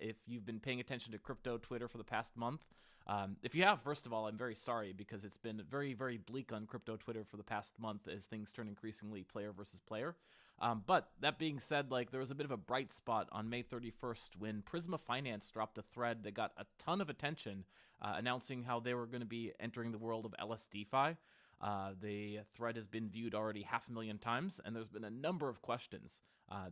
if you've been paying attention to crypto Twitter for the past month. If you have, first of all, I'm very sorry because it's been very, very bleak on crypto Twitter for the past month as things turn increasingly player versus player. But that being said, like there was a bit of a bright spot on May 31st when Prisma Finance dropped a thread that got a ton of attention, announcing how they were going to be entering the world of LSDFi. The thread has been viewed already 500,000 times, and there's been a number of questions.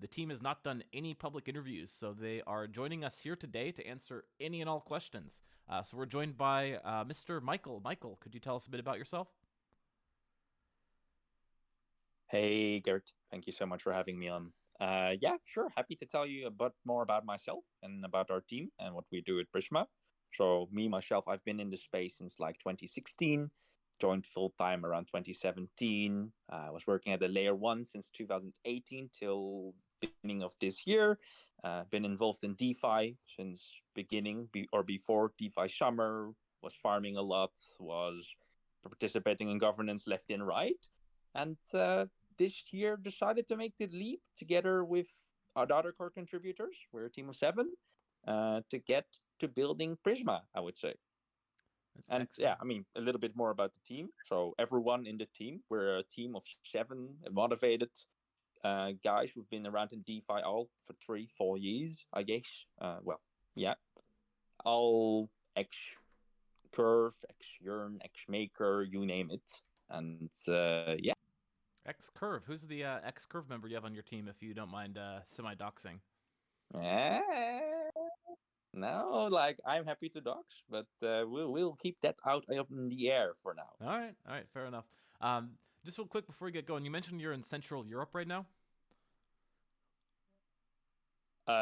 The team has not done any public interviews, so they are joining us here today to answer any and all questions. So we're joined by Mr. Michael. Michael, could you tell us a bit about yourself? Hey, Gert. Thank you so much for having me on. Yeah, sure. Happy to tell you a bit more about myself and about our team and what we do at Prisma. So myself, I've been in the space since like 2016, joined full-time around 2017. I was working at the layer 1 since 2018 till beginning of this year. Been involved in DeFi since beginning or before DeFi summer, was farming a lot, was participating in governance left and right. And this year decided to make the leap together with our other core contributors. We're a team of 7 to get to building Prisma, I would say. That's and excellent. yeah, I mean, a little bit more about the team. So everyone in the team, we're a team of 7 motivated guys who've been around in DeFi all for 3-4 years, I guess. Well, yeah. All ex-Curve, ex-Yearn, ex-Maker, you name it. And yeah. X-Curve. Who's the X-Curve member you have on your team, if you don't mind semi-doxing? No, like I'm happy to dox, but we'll keep that out up in the air for now. All right, fair enough. Just real quick before we get going, you mentioned you're in Central Europe right now?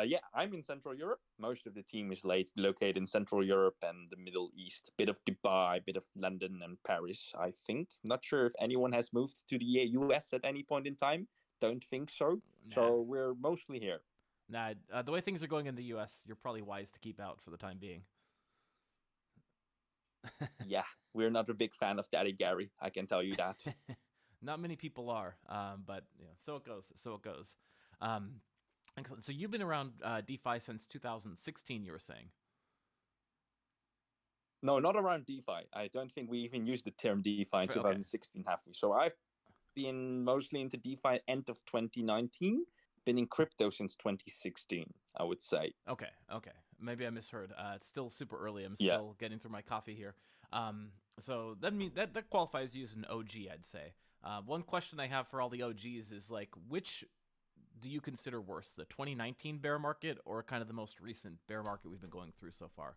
Yeah, I'm in Central Europe. Most of the team is located in Central Europe and the Middle East. Bit of Dubai, bit of London and Paris, I think. Not sure if anyone has moved to the US at any point in time. Don't think so. Nah. So we're mostly here. Nah, the way things are going in the US, you're probably wise to keep out for the time being. Yeah, we're not a big fan of Daddy Gary, I can tell you that. Not many people are, but you know, so it goes. So it goes. So you've been around DeFi since 2016, you were saying? No, not around DeFi. I don't think we even used the term DeFi in 2016, have we? So I've been mostly into DeFi end of 2019. Been in crypto since 2016, I would say. Okay. Maybe I misheard. It's still super early. I'm still getting through my coffee here. So that qualifies you as an OG, I'd say. One question I have for all the OGs is like, which do you consider worse, the 2019 bear market or kind of the most recent bear market we've been going through so far?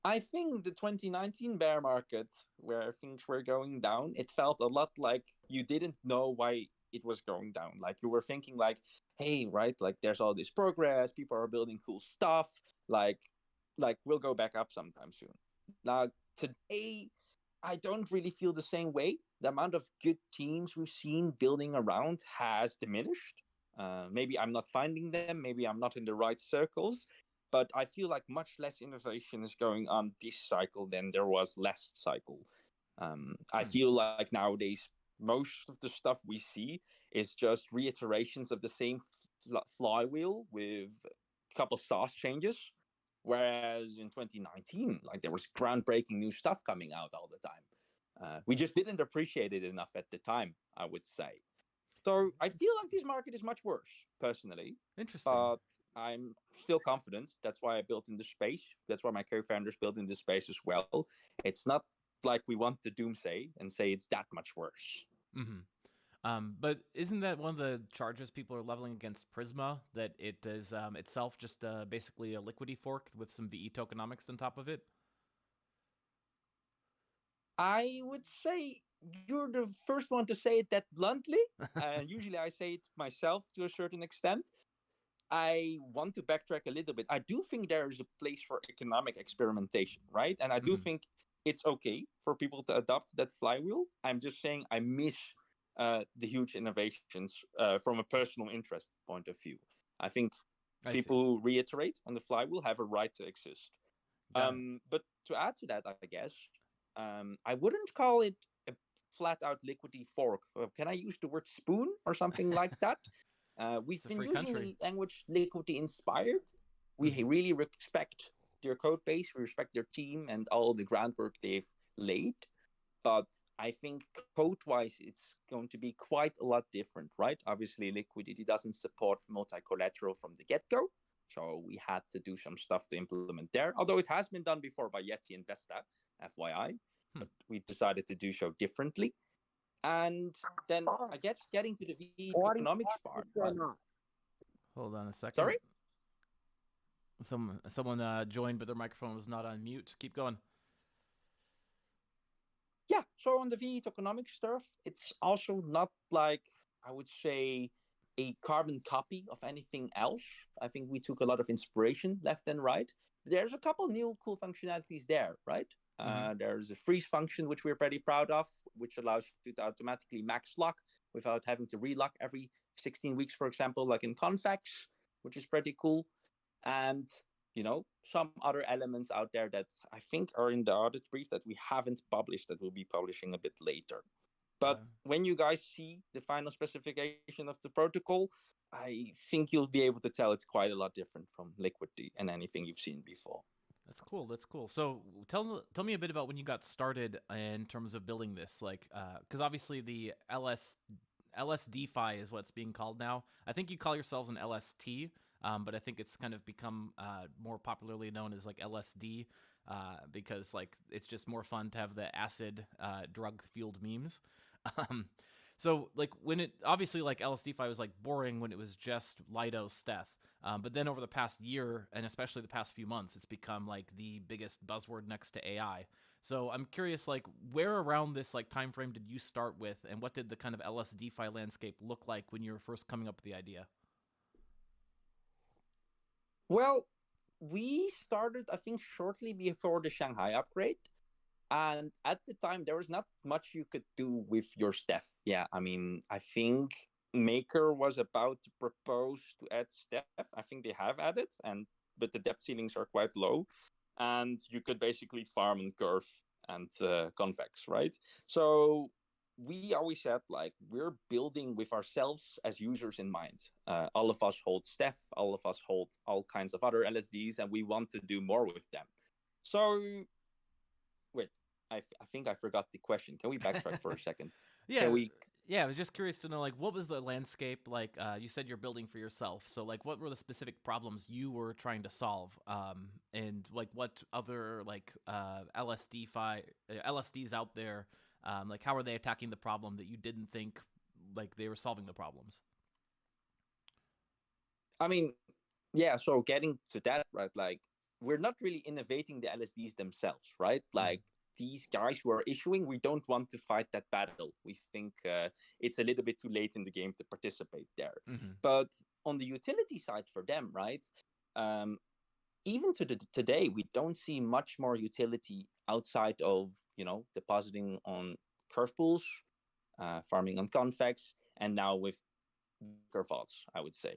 I think the 2019 bear market, where things were going down, it felt a lot like you didn't know why it was going down. Like you were thinking like, hey, right, like there's all this progress, people are building cool stuff, like we'll go back up sometime soon. Now, today, I don't really feel the same way. The amount of good teams we've seen building around has diminished. Maybe I'm not finding them, maybe I'm not in the right circles, but I feel like much less innovation is going on this cycle than there was last cycle. I feel like nowadays, most of the stuff we see is just reiterations of the same flywheel with a couple sauce changes. Whereas in 2019, like there was groundbreaking new stuff coming out all the time. We just didn't appreciate it enough at the time, I would say. So I feel like this market is much worse, personally. Interesting. But I'm still confident. That's why I built in this space. That's why my co-founders built in this space as well. It's not like we want to doomsay and say it's that much worse. Mm-hmm. But isn't that one of the charges people are leveling against Prisma, that it is itself just basically a liquidity fork with some VE tokenomics on top of it? I would say you're the first one to say it that bluntly. Usually I say it myself to a certain extent. I want to backtrack a little bit. I do think there is a place for economic experimentation, right? And I do think it's okay for people to adopt that flywheel. I'm just saying I miss the huge innovations from a personal interest point of view. I think people who reiterate on the flywheel have a right to exist. But to add to that, I guess, I wouldn't call it a flat-out liquidity fork. Can I use the word spoon or something like that? We've It's a been free using country. the language Liquidity inspired. We Hmm. really respect their code base, we respect their team and all the groundwork they've laid. But I think code wise, it's going to be quite a lot different, right? Obviously, Liquidity doesn't support multi collateral from the get go. So we had to do some stuff to implement there, although it has been done before by Yeti and Vesta, FYI. Hmm. But we decided to do so differently. And then I guess getting to the V tokenomics part. Hold on a Sorry? second. Someone joined, but their microphone was not on mute. Keep going. Yeah, so on the VE tokenomics stuff, it's also not like, I would say, a carbon copy of anything else. I think we took a lot of inspiration left and right. There's a couple new cool functionalities there, right? Hmm. There's a freeze function, which we're pretty proud of, which allows you to automatically max lock without having to relock every 16 weeks, for example, like in Convex, which is pretty cool. And some other elements out there that I think are in the audit brief that we haven't published that we'll be publishing a bit later. But when you guys see the final specification of the protocol, I think you'll be able to tell it's quite a lot different from Liquidity and anything you've seen before. That's cool. That's cool. So tell me a bit about when you got started in terms of building this, like, because obviously the LSDFi is what's being called now. I think you call yourselves an LST, but I think it's kind of become more popularly known as like LSD, because like it's just more fun to have the acid drug fueled memes. Um, so like when it obviously like LSDFi was like boring when it was just Lido Steph. But then over the past year, and especially the past few months, it's become like the biggest buzzword next to AI. So I'm curious, like, where around this like time frame did you start with, and what did the kind of LSDFi landscape look like when you were first coming up with the idea? Well, we started, I think, shortly before the Shanghai upgrade. And at the time, there was not much you could do with your Steph. Yeah, I mean, I think Maker was about to propose to add Steph. I think they have added, but the depth ceilings are quite low, and you could basically farm and curve and convex, right? So we always said like we're building with ourselves as users in mind. All of us hold Steph, all of us hold all kinds of other LSDs, and we want to do more with them. So wait, I think I forgot the question. Can we backtrack for a second? Yeah, Can we? yeah. I was just curious to know, like, what was the landscape like? You said you're building for yourself, so like, what were the specific problems you were trying to solve? And like, what other like LSDs out there? Like, how are they attacking the problem that you didn't think like they were solving the problems? I mean, yeah. So getting to that, right? Like, we're not really innovating the LSDs themselves, right? Mm-hmm. Like these guys who are issuing, we don't want to fight that battle. We think it's a little bit too late in the game to participate there. Mm-hmm. But on the utility side for them, right? Um, Even today, we don't see much more utility outside of depositing on curve pools, farming on convex, and now with curve vaults. I would say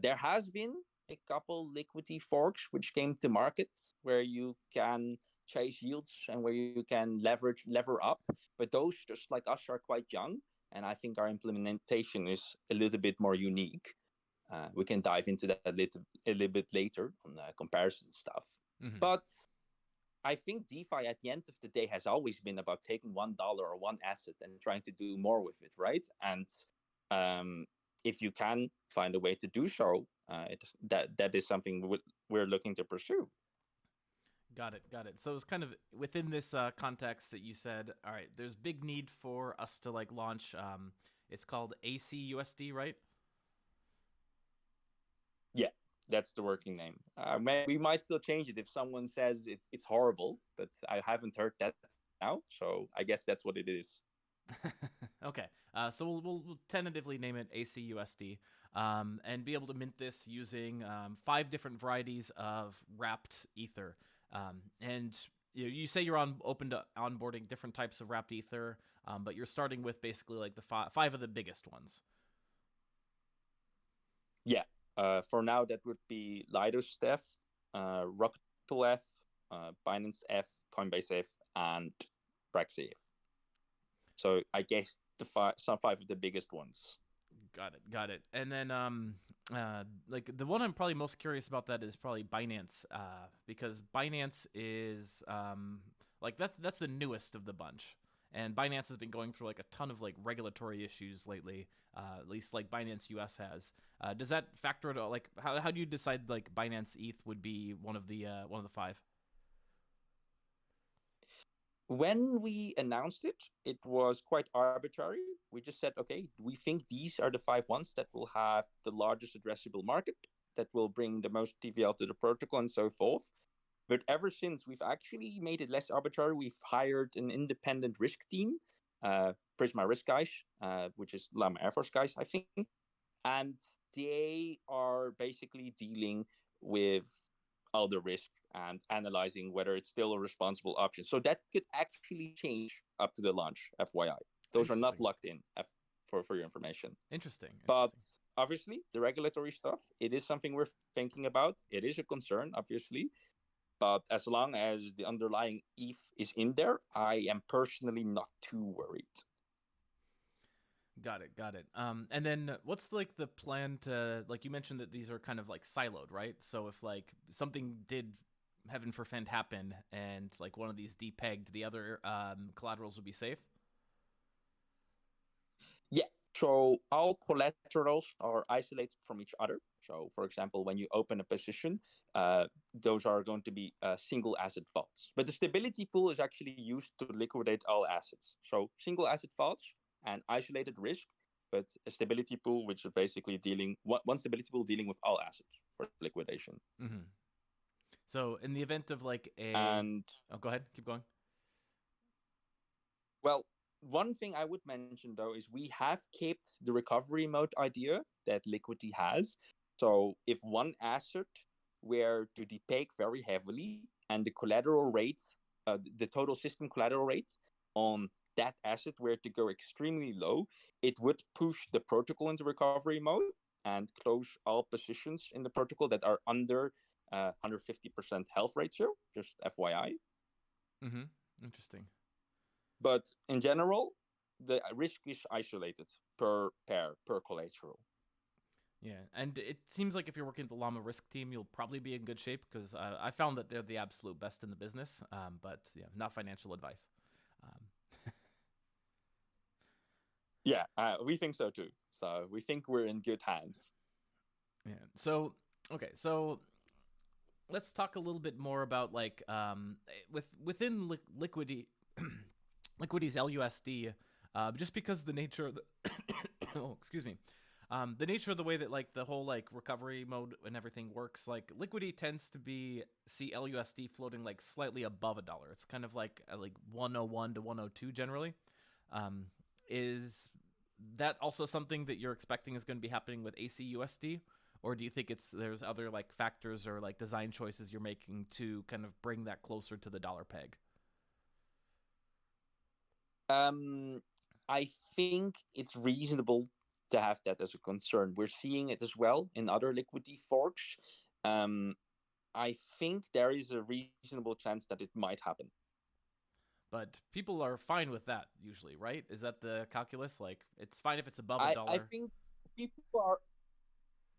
there has been a couple liquidity forks which came to market where you can chase yields and where you can lever up, but those just like us are quite young, and I think our implementation is a little bit more unique. We can dive into that a little bit later on comparison stuff. Mm-hmm. But I think DeFi at the end of the day has always been about taking $1 or one asset and trying to do more with it, right? And um, if you can find a way to do so, that is something we're looking to pursue. Got it. Got it. So it's kind of within this context that you said, all right, there's big need for us to like launch. It's called ACUSD, right? Yeah, that's the working name. We might still change it if someone says it's horrible, but I haven't heard that now, so I guess that's what it is. Okay. So we'll tentatively name it ACUSD, and be able to mint this using 5 different varieties of wrapped ether. And you say you're open to onboarding different types of wrapped ether, but you're starting with basically like the five of the biggest ones. Yeah. For now, that would be Lido Steph, Rocketpool F, Binance F, Coinbase F, and Praxi F. So I guess some five of the biggest ones. Got it. And then like the one I'm probably most curious about that is probably Binance, because Binance is like that's the newest of the bunch. And Binance has been going through like a ton of like regulatory issues lately, at least like Binance US has. Does that factor at all? Like, how do you decide like Binance ETH would be one of the five? When we announced it, it was quite arbitrary. We just said, okay, we think these are the five ones that will have the largest addressable market, that will bring the most TVL to the protocol, and so forth. But ever since, we've actually made it less arbitrary. We've hired an independent risk team, Prisma risk guys, which is Llama Air Force guys, I think. And they are basically dealing with all the risk and analyzing whether it's still a responsible option. So that could actually change up to the launch, FYI. Those are not Interesting. locked in, for your information. Interesting. But Interesting. obviously, the regulatory stuff, it is something we're thinking about. It is a concern, obviously. But as long as the underlying ETH is in there, I am personally not too worried. Got it. Got it. And then what's like the plan to, like, you mentioned that these are kind of like siloed, right? So if like something did, heaven forfend, happen and like one of these depegged, the other collaterals would be safe. Yeah. So all collaterals are isolated from each other. So, for example, when you open a position, uh, those are going to be single asset vaults. But the stability pool is actually used to liquidate all assets. So, single asset vaults and isolated risk, but a stability pool which is basically dealing one stability pool dealing with all assets for liquidation. Mm-hmm. So in the event of like a, And oh, go ahead, keep going. well, one thing I would mention though is we have kept the recovery mode idea that Liquidity has. So if one asset were to depeg very heavily and the collateral rate, the total system collateral rate on that asset were to go extremely low, it would push the protocol into recovery mode and close all positions in the protocol that are under 150% health ratio, just FYI. Mm-hmm. Interesting. But in general, the risk is isolated per pair, per collateral. Yeah, and it seems like if you're working at the Llama Risk team, you'll probably be in good shape because I found that they're the absolute best in the business. But yeah, not financial advice. Um, Yeah, we think so too. So we think we're in good hands. yeah. So okay, so let's talk a little bit more about like within Liquidity, Liquidity's LUSD, just because the nature of the oh, excuse me. The nature of the way that like the whole like recovery mode and everything works, like Liquidity tends to be see LUSD floating like slightly above $1. It's kind of like 101 to 102 generally. Um, is that also something that you're expecting is going to be happening with ACUSD? Or do you think there's other like factors or like design choices you're making to kind of bring that closer to the dollar peg? Um, I think it's reasonable to have that as a concern. We're seeing it as well in other liquidity forks. Um, I think there is a reasonable chance that it might happen. But people are fine with that usually, right? Is that the calculus? Like it's fine if it's above a I dollar. think people are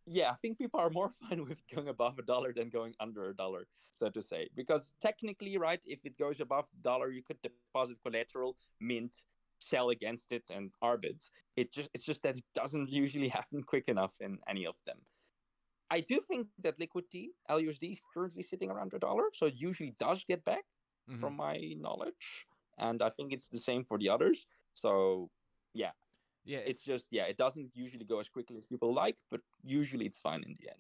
yeah, I think people are more fine with going above a dollar than going under a dollar, so to say. Because technically, right, if it goes above the dollar, you could deposit collateral, mint, sell against it, and arbit. It's just that it doesn't usually happen quick enough in any of them. I do think that liquidity LUSD is currently sitting around a dollar, so it usually does get back, Mm-hmm. from my knowledge, and I think it's the same for the others. So yeah, Yeah, it's it's just yeah, it doesn't usually go as quickly as people like, but usually it's fine in the end.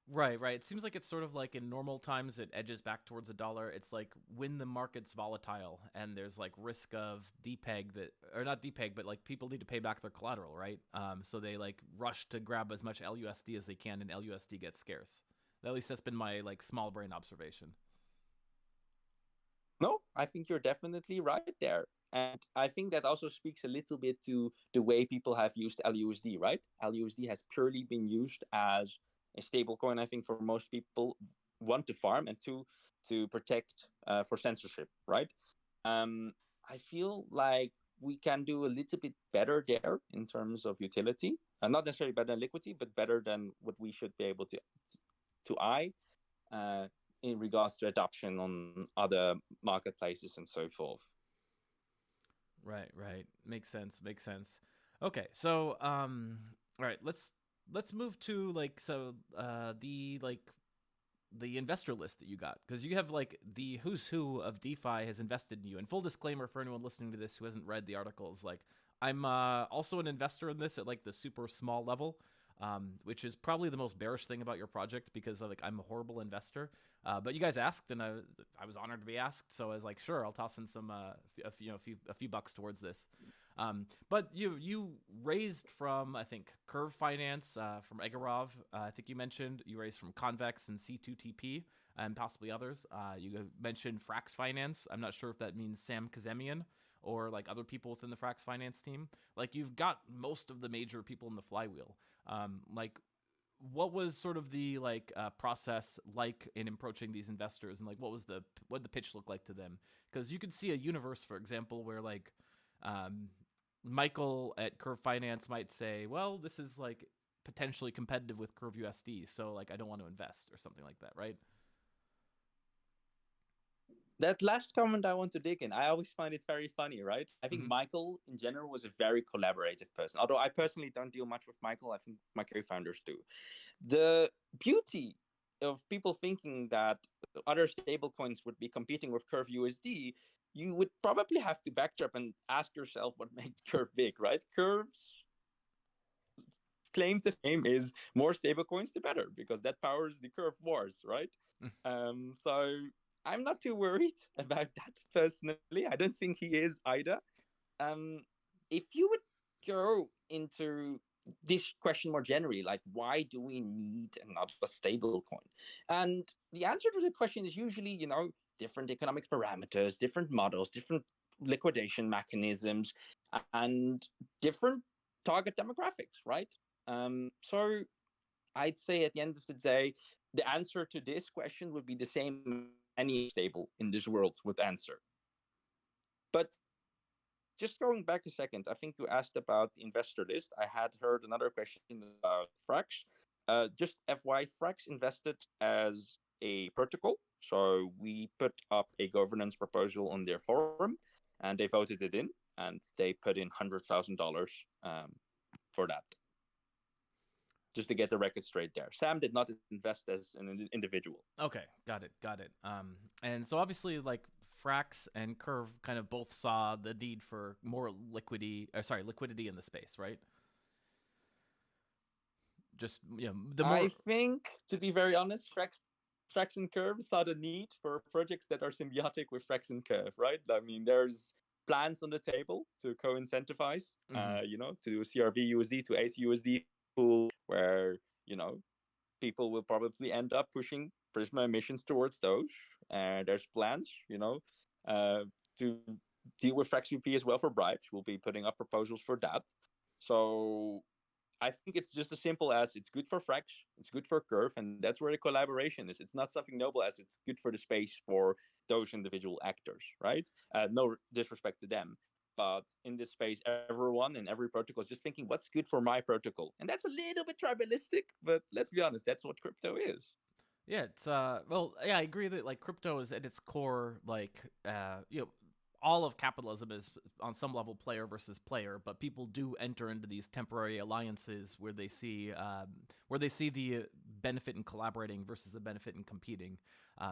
right, right. It seems like it's sort of like in normal times it edges back towards a dollar. It's like when the market's volatile and there's like risk of depeg that, or not depeg, but like people need to pay back their collateral, right? So they like rush to grab as much LUSD as they can, and LUSD gets scarce. At least that's been my like small brain observation. No, I think you're definitely right there. And I think that also speaks a little bit to the way people have used LUSD, right? LUSD has purely been used as a stable coin, I think, for most people, one, to farm, and two, to protect for censorship, right? I feel like we can do a little bit better there in terms of utility. Not necessarily better than liquidity, but better than what we should be able to eye uh, in regards to adoption on other marketplaces and so forth. Right, right. Makes sense. Makes sense. Okay, so all right, let's move to like the investor list that you got, because you have like the who's who of DeFi has invested in you. And full disclaimer for anyone listening to this who hasn't read the articles, like I'm also an investor in this at like the super small level, which is probably the most bearish thing about your project because like I'm a horrible investor. But you guys asked, and I was honored to be asked, so I was like, sure, I'll toss in some a few bucks towards this. But you raised from, I think, Curve Finance, from Egarov. I think you mentioned you raised from Convex and C2TP and possibly others. You mentioned Frax Finance. I'm not sure if that means Sam Kazemian or like other people within the Frax Finance team. Like you've got most of the major people in the flywheel. Like what was sort of the like process like in approaching these investors, and like what did the pitch look like to them? Because you could see a universe, for example, where like Michael at Curve Finance might say, well, this is like potentially competitive with Curve USD, so like I don't want to invest or something like that, right? That last comment I want to dig in. I always find it very funny, right? I think Mm-hmm. Michael in general was a very collaborative person. Although I personally don't deal much with Michael, I think my co-founders do. The beauty of people thinking that other stablecoins would be competing with Curve USD, you would probably have to backtrack and ask yourself what made Curve big, right? Curve's claim to fame is more stablecoins the better, because that powers the Curve wars, right? So I'm not too worried about that personally. I don't think he is either. Um, if you would go into this question more generally, like why do we need another stable coin? And the answer to the question is usually, different economic parameters, different models, different liquidation mechanisms, and different target demographics, right? So I'd say at the end of the day, the answer to this question would be the same any stable in this world would answer. But just going back a second, I think you asked about the investor list. I had heard another question about Frax. Just FY, Frax invested as a protocol. So we put up a governance proposal on their forum and they voted it in, and they put in $100,000 for that. Just to get the record straight there. Sam did not invest as an individual. Okay, got it. And so obviously, like Frax and Curve kind of both saw the need for more liquidity in the space, right? Just the more. I think, to be very honest, Frax and Curve saw the need for projects that are symbiotic with Frax and Curve, right? I mean, there's plans on the table to co-incentivize, to do CRV USD to AC USD pool, where people will probably end up pushing Prisma emissions towards those. There's plans, to deal with Frax VP as well for bribes. We'll be putting up proposals for that. So I think it's just as simple as it's good for Frax, it's good for Curve, and that's where the collaboration is. It's not something noble as it's good for the space for those individual actors, right? No disrespect to them. But in this space, everyone and every protocol is just thinking, what's good for my protocol? And that's a little bit tribalistic, but let's be honest, that's what crypto is. Yeah, it's well, yeah, I agree that like crypto is at its core like all of capitalism is on some level player versus player, but people do enter into these temporary alliances where they see the benefit in collaborating versus the benefit in competing.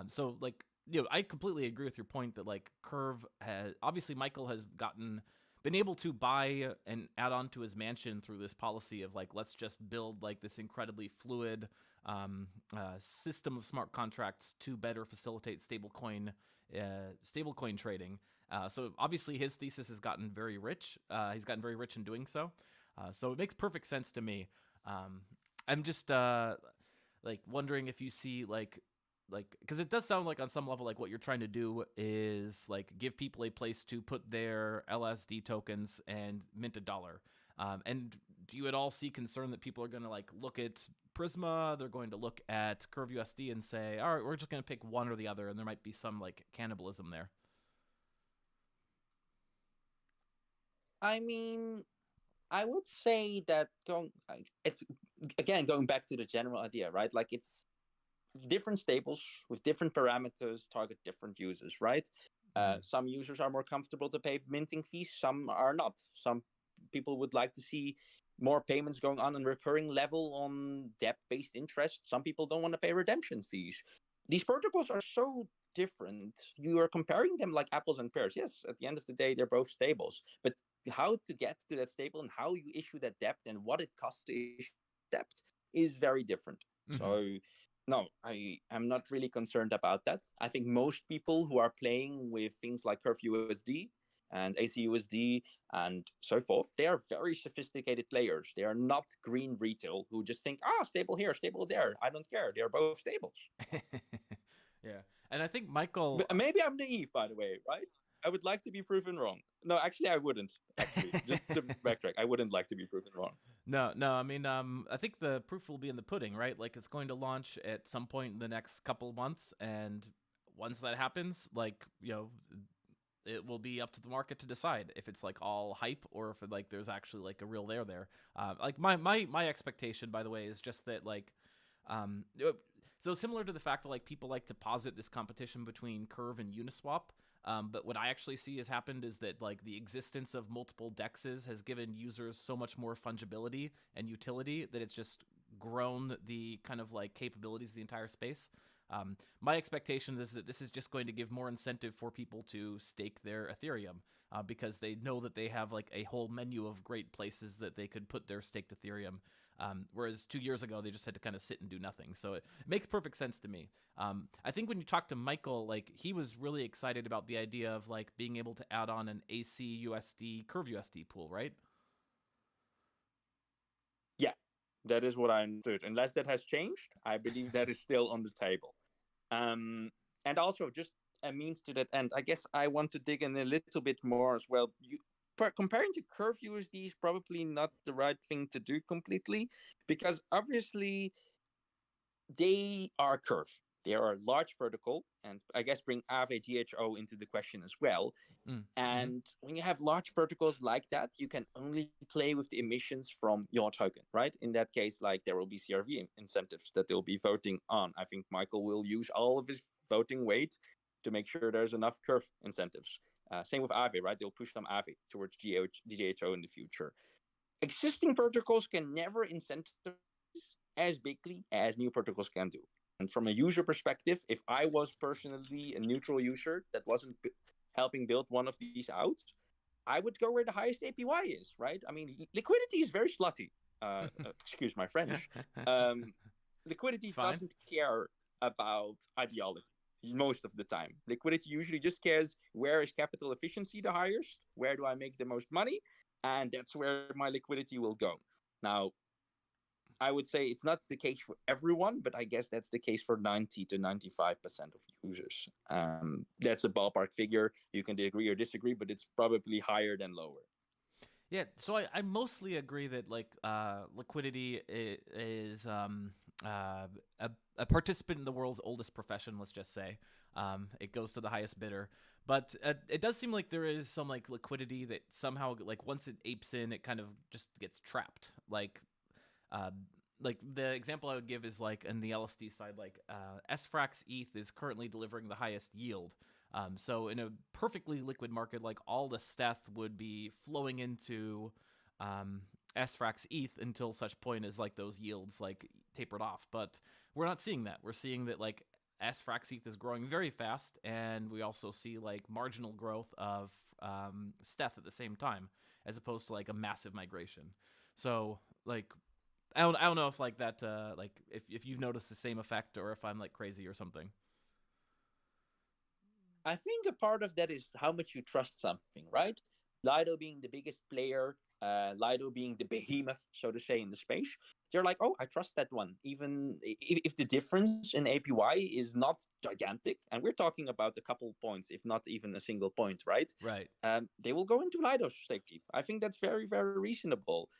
So like I completely agree with your point that like Curve has obviously Michael has been able to buy and add on to his mansion through this policy of like let's just build like this incredibly fluid system of smart contracts to better facilitate stablecoin trading. So obviously his thesis has gotten very rich. He's gotten very rich in doing so. So it makes perfect sense to me. I'm just like wondering if you see like because it does sound like on some level like what you're trying to do is like give people a place to put their LSD tokens and mint $1. And do you at all see concern that people are going to like look at Prisma, they're going to look at Curve USD and say, all right, we're just going to pick one or the other, and there might be some like cannibalism there? I mean, I would say that it's again going back to the general idea, right? Like it's different stables with different parameters target different users, right? Mm. Some users are more comfortable to pay minting fees, some are not. Some people would like to see more payments going on recurring level on debt-based interest. Some people don't want to pay redemption fees. These protocols are so different. You are comparing them like apples and pears. Yes, at the end of the day, they're both stables, but how to get to that stable and how you issue that debt and what it costs to issue debt is very different. Mm-hmm. So no, I am not really concerned about that. I think most people who are playing with things like crv.USD and ACUSD and so forth, they are very sophisticated players. They are not green retail who just think, stable here, stable there. I don't care. They're both stables. Yeah, and I think Michael. But maybe I'm naive, by the way, right? I would like to be proven wrong. No, actually, I wouldn't. Actually, just to backtrack, I wouldn't like to be proven wrong. No, no. I mean, I think the proof will be in the pudding, right? Like, it's going to launch at some point in the next couple of months, and once that happens, like, it will be up to the market to decide if it's like all hype or if like there's actually like a real there. Like my expectation, by the way, is just that like, um, so similar to the fact that like people like to posit this competition between Curve and Uniswap. But what I actually see has happened is that like the existence of multiple dexes has given users so much more fungibility and utility that it's just grown the kind of like capabilities of the entire space. My expectation is that this is just going to give more incentive for people to stake their Ethereum because they know that they have like a whole menu of great places that they could put their staked Ethereum. Whereas 2 years ago, they just had to kind of sit and do nothing. So it makes perfect sense to me. I think when you talk to Michael, like he was really excited about the idea of like being able to add on an ACUSD crv.USD pool, right? Yeah, that is what I understood. Unless that has changed, I believe that is still on the table. Um, and also just a means to that end. I guess I want to dig in a little bit more as well. Comparing to curve USD is probably not the right thing to do completely, because obviously they are curve. They are a large protocol, and I guess bring Aave GHO into the question as well. Mm. Mm-hmm. And when you have large protocols like that, you can only play with the emissions from your token, right? In that case, like there will be CRV incentives that they'll be voting on. I think Michael will use all of his voting weight to make sure there's enough curve incentives. Same with Aave, right? They'll push some Aave towards GHO in the future. Existing protocols can never incentivize as bigly as new protocols can do. And from a user perspective, if I was personally a neutral user that wasn't helping build one of these out, I would go where the highest APY is, right? I mean, liquidity is very slutty. Excuse my French. Um, It's liquidity fine. doesn't care about ideology most of the time. Liquidity usually just cares where is capital efficiency the highest, where do I make the most money, and that's where my liquidity will go. Now, I would say it's not the case for everyone, but I guess that's the case for 90 to 95% of users. That's a ballpark figure. You can agree or disagree, but it's probably higher than lower. Yeah, so I mostly agree that like liquidity is uh, a, a participant in the world's oldest profession. Let's just say it goes to the highest bidder, but it does seem like there is some like liquidity that somehow like once it apes in, it kind of just gets trapped. Uh, like the example I would give is like in the LSD side, like SFRAX ETH is currently delivering the highest yield. So in a perfectly liquid market, like all the steth would be flowing into SFRAX ETH until such point as like those yields like tapered off. But we're not seeing that. We're seeing that like SFRAX ETH is growing very fast, and we also see like marginal growth of steth at the same time, as opposed to like a massive migration. So like I don't know if like that like if you've noticed the same effect or if I'm like crazy or something. I think a part of that is how much you trust something, right? Lido being the biggest player, Lido being the behemoth, so to say, in the space. They're like, oh, I trust that one, even if the difference in APY is not gigantic, and we're talking about a couple points, if not even a single point, right? Right. They will go into Lido's stake. I think that's very, very reasonable.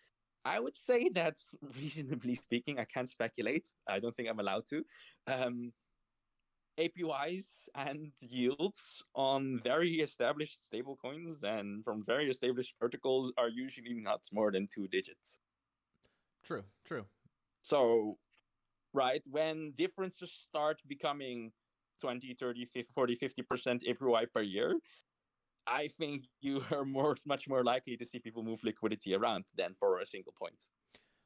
I would say that, reasonably speaking, I can't speculate. I don't think I'm allowed to. Um, APYs and yields on very established stablecoins and from very established protocols are usually not more than 2 digits. True, true. So, right, when differences start becoming 20, 30, 50, 40, 50% APY per year, I think you are much more likely to see people move liquidity around than for a single point.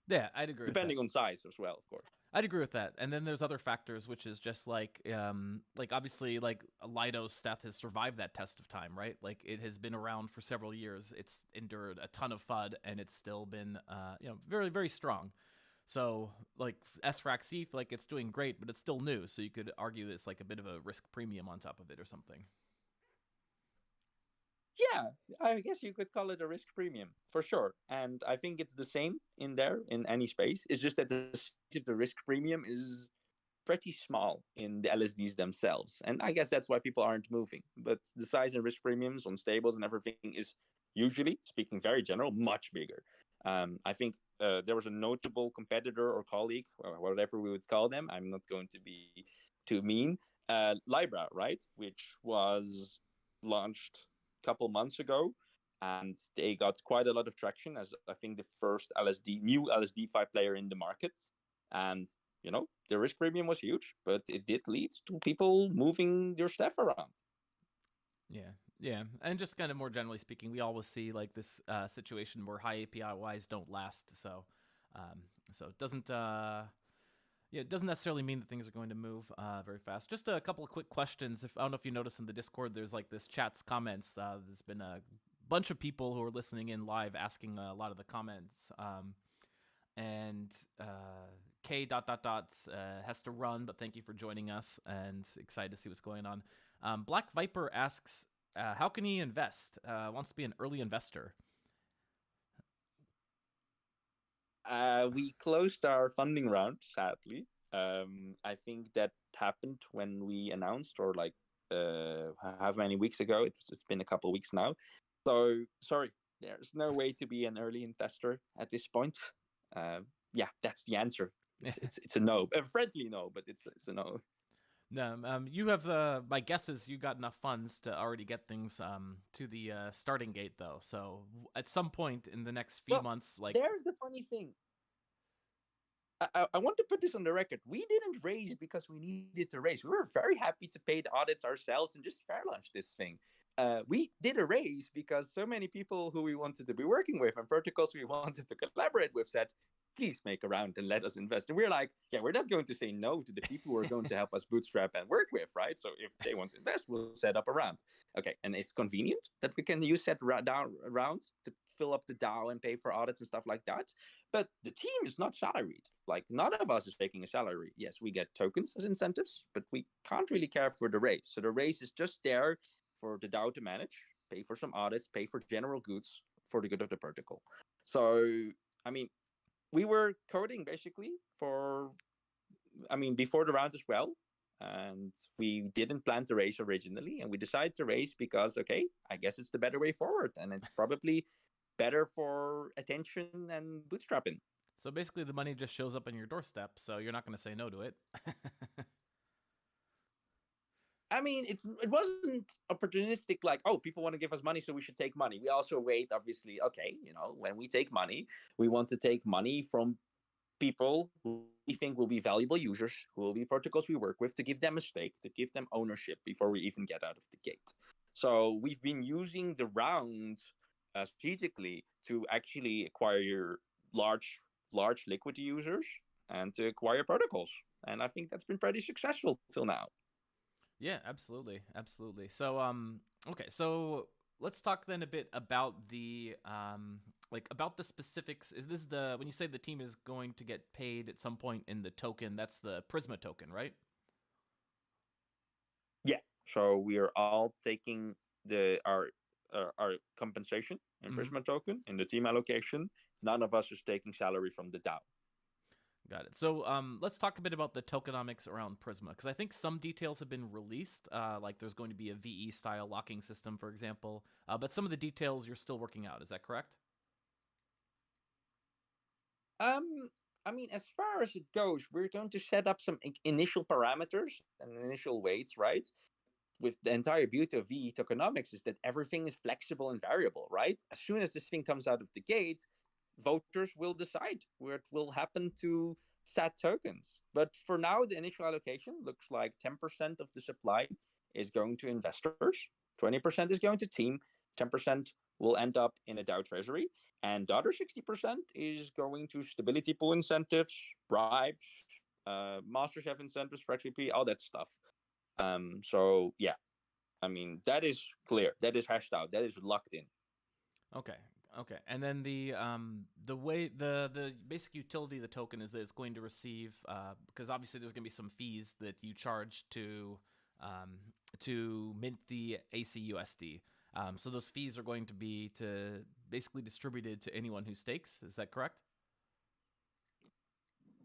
Yeah, I'd agree with that. Depending on size as well, of course. I'd agree with that. And then there's other factors, which is just like obviously like Lido's stuff has survived that test of time, right? Like it has been around for several years. It's endured a ton of FUD, and it's still been very, very strong. So like SFrax ETH, like it's doing great, but it's still new. So you could argue it's like a bit of a risk premium on top of it or something. Yeah, I guess you could call it a risk premium for sure. And I think it's the same in there in any space. It's just that the risk premium is pretty small in the LSDs themselves. And I guess that's why people aren't moving. But the size and risk premiums on stables and everything is usually, speaking very general, much bigger. I think there was a notable competitor or colleague, or whatever we would call them. I'm not going to be too mean. Libra, right? Which was launched a couple months ago. And they got quite a lot of traction as I think the first new LSD5 player in the market. And the risk premium was huge, but it did lead to people moving their stuff around. Yeah, and just kind of more generally speaking, we always see like this situation where high APYs don't last. So it doesn't. It doesn't necessarily mean that things are going to move very fast. Just a couple of quick questions. I don't know if you noticed in the Discord, there's like this chat's comments. There's been a bunch of people who are listening in live asking a lot of the comments. And K ... has to run, but thank you for joining us and excited to see what's going on. Black Viper asks, how can he invest? Wants to be an early investor. We closed our funding round, sadly. I think that happened when we announced, or like how many weeks ago? It's been a couple of weeks now. So sorry, there's no way to be an early investor at this point. Yeah, that's the answer. It's a no, a friendly no, but it's a no. No, you have my guess is you got enough funds to already get things to the starting gate though. So at some point in the next few months, like there's the funny thing. I want to put this on the record. We didn't raise because we needed to raise. We were very happy to pay the audits ourselves and just fair launch this thing. We did a raise because so many people who we wanted to be working with and protocols we wanted to collaborate with said, please make a round and let us invest. And we're like, yeah, we're not going to say no to the people who are going to help us bootstrap and work with, right? So if they want to invest, we'll set up a round. Okay, and it's convenient that we can use set rounds to fill up the DAO and pay for audits and stuff like that. But the team is not salaried. Like none of us is taking a salary. Yes, we get tokens as incentives, but we can't really care for the raise. So the raise is just there for the DAO to manage, pay for some audits, pay for general goods for the good of the protocol. So, I mean, we were coding basically before the round as well. And we didn't plan to raise originally. And we decided to raise because, okay, I guess it's the better way forward. And it's probably better for attention and bootstrapping. So basically the money just shows up on your doorstep. So you're not going to say no to it. I mean, it wasn't opportunistic like, oh, people want to give us money, so we should take money. We also wait, obviously, okay, when we take money, we want to take money from people who we think will be valuable users, who will be protocols we work with, to give them a stake, to give them ownership before we even get out of the gate. So we've been using the round strategically to actually acquire large liquidity users and to acquire protocols. And I think that's been pretty successful till now. Yeah, absolutely. So, okay, so let's talk then a bit about the about the specifics. This is when you say the team is going to get paid at some point in the token, that's the Prisma token, right? Yeah. So we are all taking our compensation in Prisma token in the team allocation. None of us is taking salary from the DAO. Got it. So let's talk a bit about the tokenomics around Prisma, because I think some details have been released, like there's going to be a VE-style locking system, for example, but some of the details you're still working out. Is that correct? I mean, as far as it goes, we're going to set up some initial parameters and initial weights, right? With the entire beauty of VE tokenomics is that everything is flexible and variable, right? As soon as this thing comes out of the gate, voters will decide where it will happen to set tokens. But for now, the initial allocation looks like 10% of the supply is going to investors, 20% is going to team, 10% will end up in a DAO treasury, and the other 60% is going to stability pool incentives, bribes, master chef incentives for XP, all that stuff. So yeah, I mean that is clear. That is hashed out. That is locked in. Okay. Okay. And then the way the basic utility of the token is that it's going to receive because obviously there's going to be some fees that you charge to mint the ACUSD. So those fees are going to be basically distributed to anyone who stakes. Is that correct?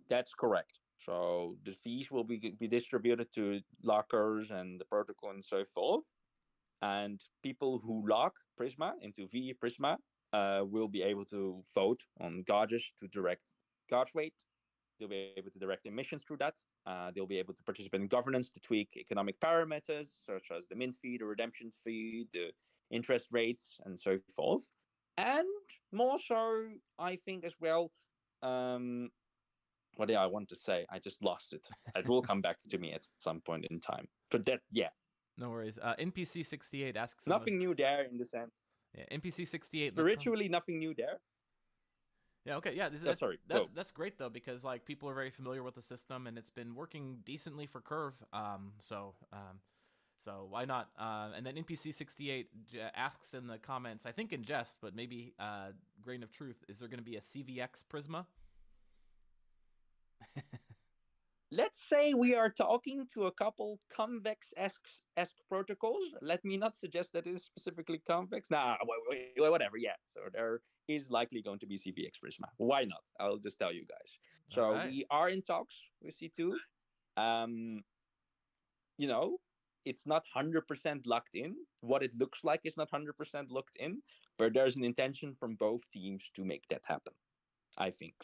That's correct. So the fees will be distributed to lockers and the protocol and so forth. And people who lock Prisma into VE Prisma will be able to vote on gauges to direct gauge weight. They'll be able to direct emissions through that. They'll be able to participate in governance to tweak economic parameters such as the mint fee, the redemption fee, the interest rates, and so forth. And more so, I think as well, what did I want to say? I just lost it. It will come back to me at some point in time. But that, yeah. No worries. NPC68 asks nothing new there in the sense. Yeah, NPC68 spiritually nothing new there. Yeah, okay, yeah. That's great though, because like people are very familiar with the system and it's been working decently for Curve. So why not? And then NPC68 asks in the comments, I think in jest, but maybe grain of truth, is there going to be a CVX Prisma? Let's say we are talking to a couple convex-esque protocols. Let me not suggest that it is specifically convex. Nah, whatever. Yeah, so there is likely going to be CVX Prisma. Why not? I'll just tell you guys. So right. We are in talks with C2. You know, it's not 100% locked in. What it looks like is not 100% locked in, but there's an intention from both teams to make that happen, I think.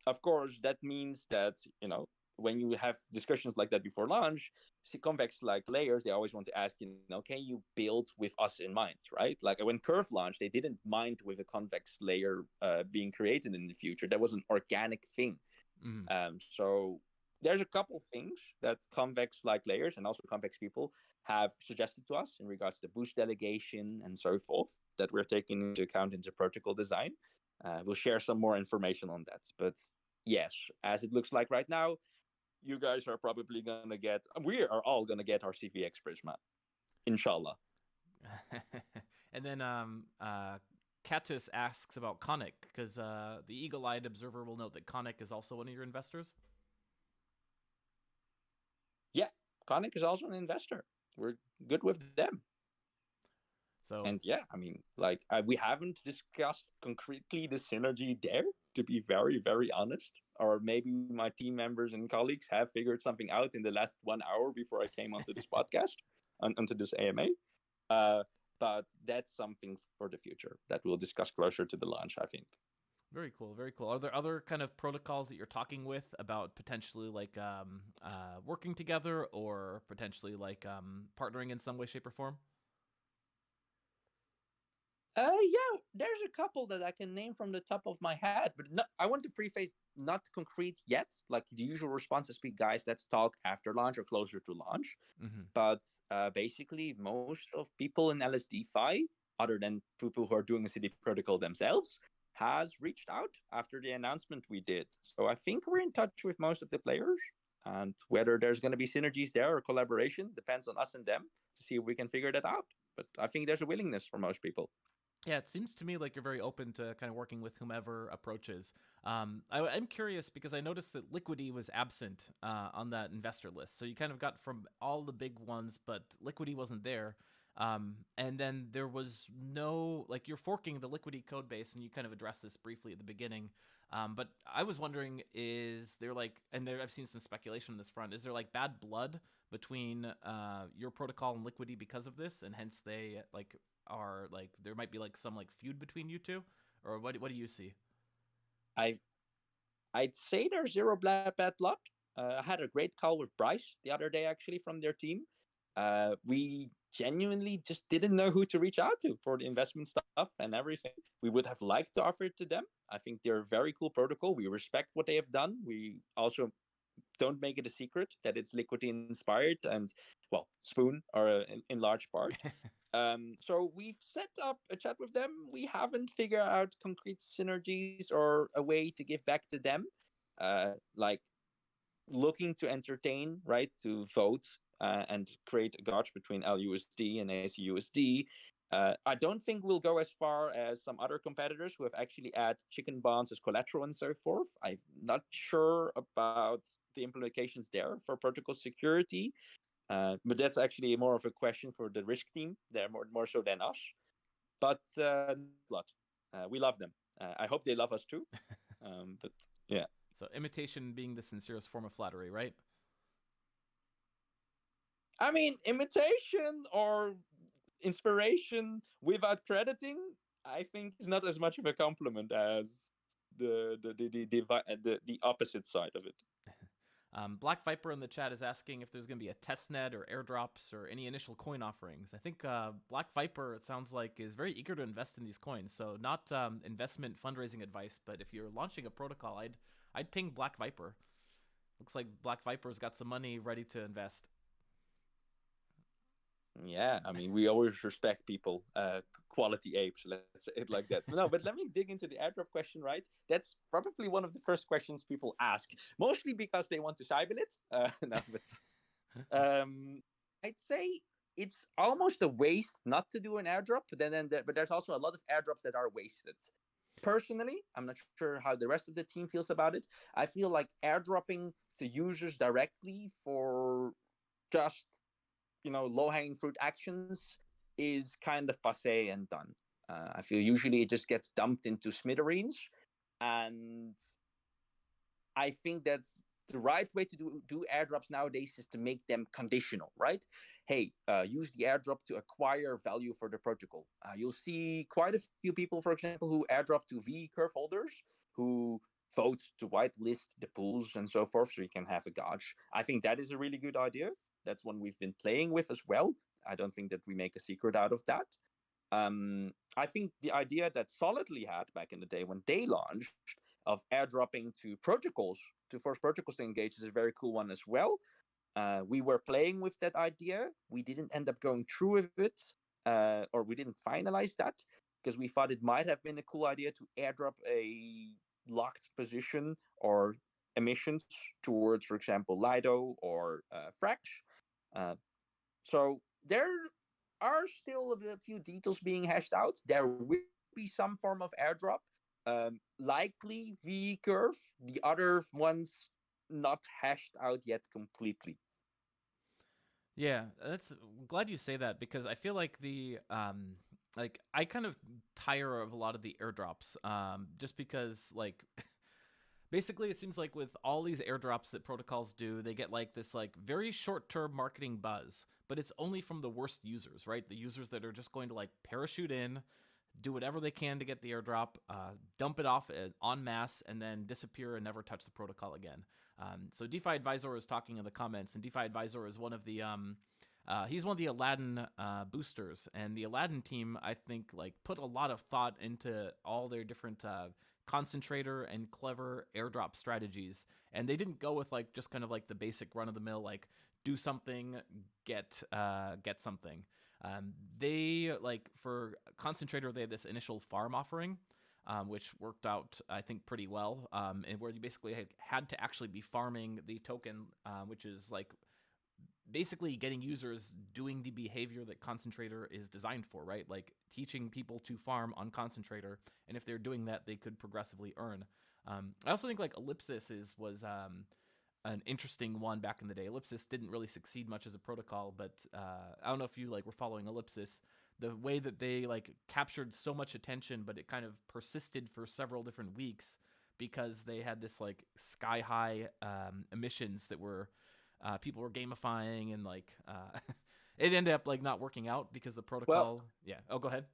Of course, that means that, when you have discussions like that before launch, convex like layers, they always want to ask, can you build with us in mind, right? Like when Curve launched, they didn't mind with a convex layer being created in the future. That was an organic thing. So there's a couple things that convex like layers and also convex people have suggested to us in regards to boost delegation and so forth that we're taking into account into protocol design. We'll share some more information on that. But yes, as it looks like right now, you guys are probably going to get, we are all going to get our CVX Prisma. Inshallah. And then Katis asks about Conic, because the eagle-eyed observer will note that Conic is also one of your investors. Yeah, Conic is also an investor. We're good with them. So, and yeah, I mean, like we haven't discussed concretely the synergy there, to be very, very honest. Or maybe my team members and colleagues have figured something out in the last 1 hour before I came onto this podcast, onto this AMA. But that's something for the future that we'll discuss closer to the launch, I think. Very cool, very cool. Are there other kind of protocols that you're talking with about potentially like working together or potentially like partnering in some way, shape, or form? Yeah, there's a couple that I can name from the top of my head, but I want to preface not concrete yet. Like the usual response is, "Speak, guys, let's talk after launch or closer to launch." But basically, most of people in LSDFi, other than people who are doing a city protocol themselves, has reached out after the announcement we did. So I think we're in touch with most of the players, and whether there's going to be synergies there or collaboration depends on us and them to see if we can figure that out. But I think there's a willingness for most people. Yeah, it seems to me like you're very open to kind of working with whomever approaches. I'm curious because I noticed that Liquidity was absent on that investor list. So you kind of got from all the big ones, but Liquidity wasn't there. And then there was no, like you're forking the Liquidity code base, and you kind of addressed this briefly at the beginning. But I was wondering, is there like, and there I've seen some speculation on this front, is there like bad blood between your protocol and Liquidity because of this, and hence they like are like there might be like some like feud between you two, or what do you see? I I'd say there's zero bad blood. I had a great call with Bryce the other day, actually, from their team. We genuinely just didn't know who to reach out to for the investment stuff and everything. We would have liked to offer it to them. I think they're a very cool protocol. We respect what they have done. We also don't make it a secret that it's Liquidity inspired and, well, Spoon are in large part. So we've set up a chat with them. We haven't figured out concrete synergies or a way to give back to them. Like looking to entertain, right? To vote and create a gauge between LUSD and ACUSD. I don't think we'll go as far as some other competitors who have actually added chicken bonds as collateral and so forth. I'm not sure about the implications there for protocol security, but that's actually more of a question for the risk team. They're more so than us. But we love them. I hope they love us too. But yeah. So imitation being the sincerest form of flattery, right? I mean, imitation or inspiration without crediting, I think is not as much of a compliment as the opposite side of it. Black Viper in the chat is asking if there's going to be a testnet or airdrops or any initial coin offerings. I think Black Viper, it sounds like, is very eager to invest in these coins. So not investment fundraising advice, but if you're launching a protocol, I'd ping Black Viper. Looks like Black Viper's got some money ready to invest. Yeah, I mean, we always respect people, quality apes, let's say it like that. No, but let me dig into the airdrop question, right? That's probably one of the first questions people ask, mostly because they want to cyber it. No, but I'd say it's almost a waste not to do an airdrop, but there's also a lot of airdrops that are wasted. Personally, I'm not sure how the rest of the team feels about it. I feel like airdropping to users directly for just low hanging fruit actions is kind of passe and done. I feel usually it just gets dumped into smithereens, and I think that's the right way to do airdrops nowadays is to make them conditional, right? Hey, use the airdrop to acquire value for the protocol. You'll see quite a few people, for example, who airdrop to V curve holders who vote to whitelist the pools and so forth, so you can have a gauge. I think that is a really good idea. That's one we've been playing with as well. I don't think that we make a secret out of that. I think the idea that Solidly had back in the day when they launched of airdropping to protocols to force protocols to engage is a very cool one as well. We were playing with that idea. We didn't end up going through with it, or we didn't finalize that because we thought it might have been a cool idea to airdrop a locked position or emissions towards, for example, Lido or Frax. So there are still a few details being hashed out. There will be some form of airdrop, likely V curve. The other ones not hashed out yet completely. Yeah, that's glad you say that because I feel like I kind of tire of a lot of the airdrops just because basically it seems like with all these airdrops that protocols do, they get like this like very short-term marketing buzz, but it's only from the worst users, right? The users that are just going to like parachute in, do whatever they can to get the airdrop, dump it off en masse, and then disappear and never touch the protocol again. So DeFi Advisor is talking in the comments, and DeFi Advisor is one of the he's one of the Aladdin boosters, and the Aladdin team I think like put a lot of thought into all their different concentrator and clever airdrop strategies, and they didn't go with like just kind of like the basic run of the mill like do something, get something. They like for concentrator they had this initial farm offering, which worked out I think pretty well, and where you basically had to actually be farming the token, which is like basically getting users doing the behavior that concentrator is designed for, right? Like teaching people to farm on concentrator, and if they're doing that they could progressively earn. I also think like ellipsis was an interesting one back in the day. Ellipsis didn't really succeed much as a protocol, but I don't know if you like were following Ellipsis. The way that they like captured so much attention, but it kind of persisted for several different weeks because they had this like sky high emissions that were people were gamifying, and like it ended up like not working out because the protocol. Well, yeah. Oh, go ahead.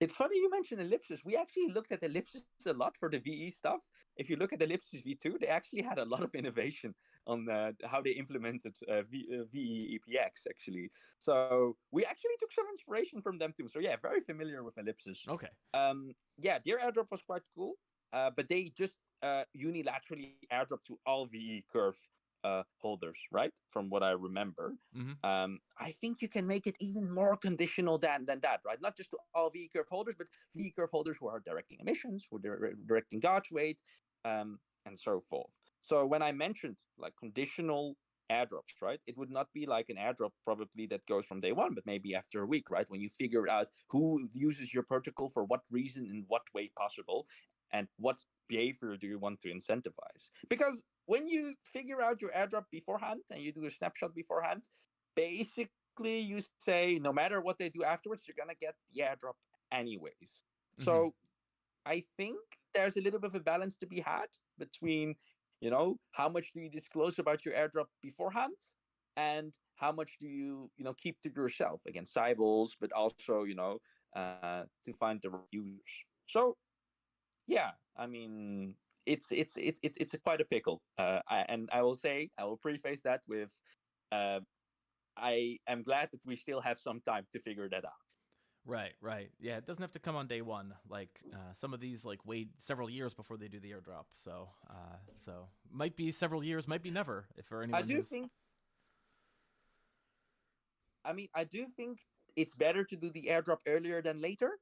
It's funny you mentioned Ellipsis. We actually looked at Ellipsis a lot for the VE stuff. If you look at Ellipsis V2, they actually had a lot of innovation on how they implemented VE EPX, actually. So we actually took some inspiration from them too. So yeah, very familiar with Ellipsis. Okay. Yeah, their airdrop was quite cool, but they just unilaterally airdrop to all VE curve holders, right? From what I remember. I think you can make it even more conditional than that, right? Not just to all VE curve holders, but VE curve holders who are directing emissions, who are directing gauge weight, and so forth. So when I mentioned like conditional airdrops, right, it would not be like an airdrop probably that goes from day one, but maybe after a week, right, when you figure out who uses your protocol for what reason in what way possible, and what behavior do you want to incentivize. Because when you figure out your airdrop beforehand and you do a snapshot beforehand, basically you say no matter what they do afterwards, you're gonna get the airdrop anyways. So I think there's a little bit of a balance to be had between, how much do you disclose about your airdrop beforehand, and how much do you, keep to yourself against cybles, but also, to find the right users. So yeah, I mean, it's quite a pickle. And I will preface that with, uh, I am glad that we still have some time to figure that out. Right. Yeah, it doesn't have to come on day one. Like some of these, like wait several years before they do the airdrop. So might be several years, might be never. If for I anyone do who's think. I mean, I do think it's better to do the airdrop earlier than later,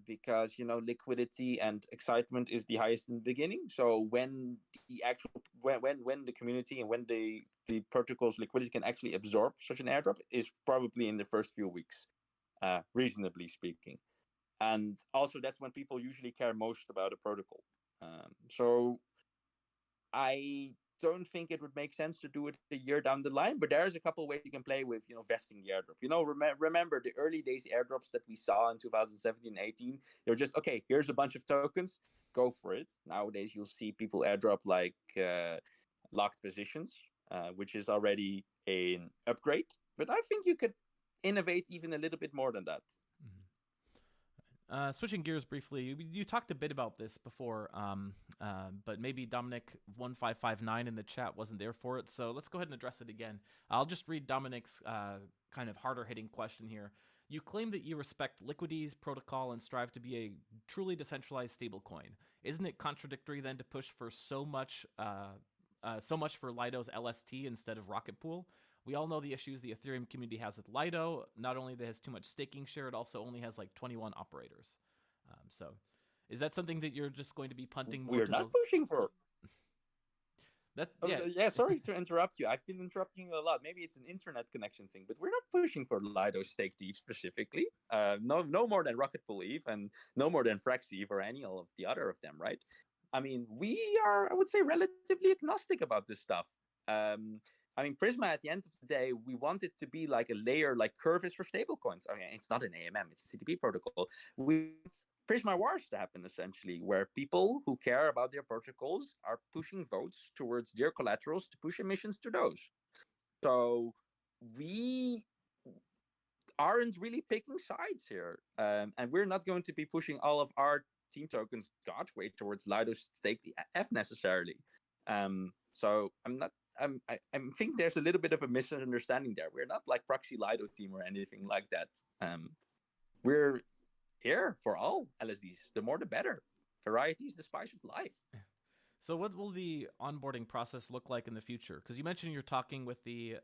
because liquidity and excitement is the highest in the beginning. So when the actual when the community and when the protocol's liquidity can actually absorb such an airdrop is probably in the first few weeks, reasonably speaking. And also that's when people usually care most about a protocol. So I don't think it would make sense to do it a year down the line, but there's a couple ways you can play with, vesting the airdrop. Remember the early days airdrops that we saw in 2017, 18. They're just, okay, here's a bunch of tokens, go for it. Nowadays, you'll see people airdrop like locked positions, which is already an upgrade. But I think you could innovate even a little bit more than that. Switching gears briefly, you talked a bit about this before, but maybe Dominic1559 in the chat wasn't there for it, so let's go ahead and address it again. I'll just read Dominic's kind of harder hitting question here. You claim that you respect Liquidity's protocol and strive to be a truly decentralized stablecoin. Isn't it contradictory then to push for so much for Lido's LST instead of Rocket Pool? We all know the issues the Ethereum community has with Lido. Not only that it has too much staking share, it also only has like 21 operators. So is that something that you're just going to be punting more We're to not pushing for. Yeah. Sorry to interrupt you. I've been interrupting you a lot. Maybe it's an internet connection thing, but we're not pushing for Lido Stake Deep specifically. No more than Rocket Pool Eve, and no more than Frax Eve or any of the other of them, right? I mean, we are, I would say, relatively agnostic about this stuff. I mean, Prisma, at the end of the day, we want it to be like a layer like Curve is for stablecoins. I mean, it's not an AMM, it's a CDP protocol. We Prisma wars to happen, essentially, where people who care about their protocols are pushing votes towards their collaterals to push emissions to those. So we aren't really picking sides here. And we're not going to be pushing all of our team tokens gauge weight towards Lido's stake F necessarily. So I think there's a little bit of a misunderstanding there. We're not like proxy Lido team or anything like that. We're here for all LSDs. The more the better. Variety is the spice of life. So what will the onboarding process look like in the future? Because you mentioned you're talking with the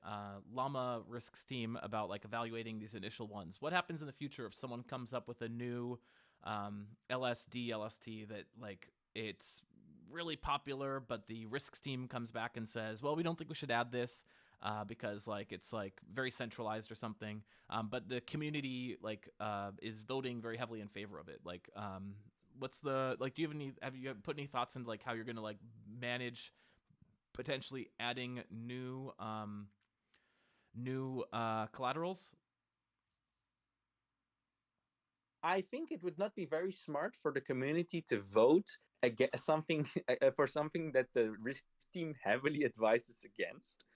Llama risks team about like evaluating these initial ones. What happens in the future if someone comes up with a new LSD, LST that like it's really popular, but the risks team comes back and says, well, we don't think we should add this because like it's like very centralized or something. But the community like is voting very heavily in favor of it. Like what's the like do you have you put any thoughts into like how you're gonna like manage potentially adding new collaterals? I think it would not be very smart for the community to vote against something for something that the risk team heavily advises against.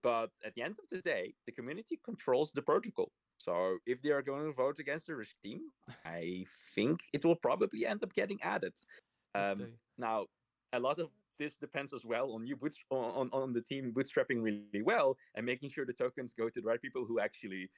But at the end of the day, the community controls the protocol. So if they are going to vote against the risk team, I think it will probably end up getting added. Now, a lot of this depends as well on you on the team bootstrapping really well and making sure the tokens go to the right people who actually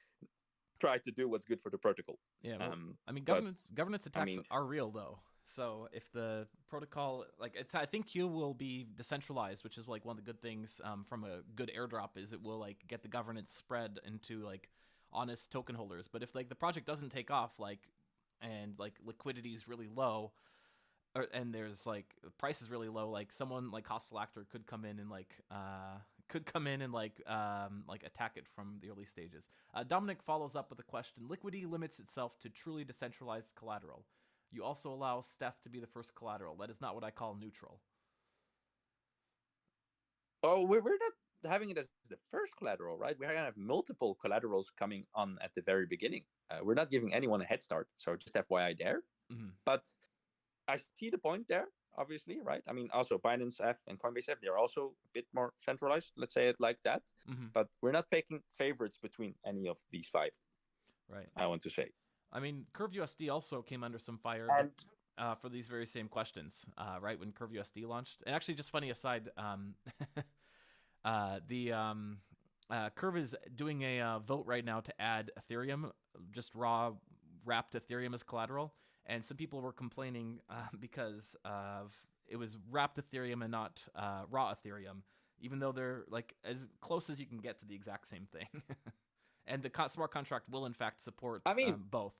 try to do what's good for the protocol. Yeah, well, I mean, governance attacks are real though. So if the protocol, like it's, I think Q will be decentralized, which is like one of the good things from a good airdrop is it will like get the governance spread into like honest token holders. But if like the project doesn't take off, like and like liquidity is really low, and there's like the price is really low, like someone like hostile actor could come in and like attack it from the early stages. Dominic follows up with a question: liquidity limits itself to truly decentralized collateral. You also allow Steph to be the first collateral. That is not what I call neutral. Oh, we're not having it as the first collateral, right? We're gonna have multiple collaterals coming on at the very beginning. We're not giving anyone a head start, so just FYI there. Mm-hmm. But I see the point there, obviously, right? I mean, also Binance F and Coinbase F, they're also a bit more centralized, let's say it like that. Mm-hmm. But we're not picking favorites between any of these five. Right. I want to say. I mean, CurveUSD also came under some fire for these very same questions, right? When CurveUSD launched. And actually, just funny aside, Curve is doing a vote right now to add Ethereum, just raw wrapped Ethereum as collateral. And some people were complaining because it was wrapped Ethereum and not raw Ethereum, even though they're like as close as you can get to the exact same thing. And the smart contract will in fact support both.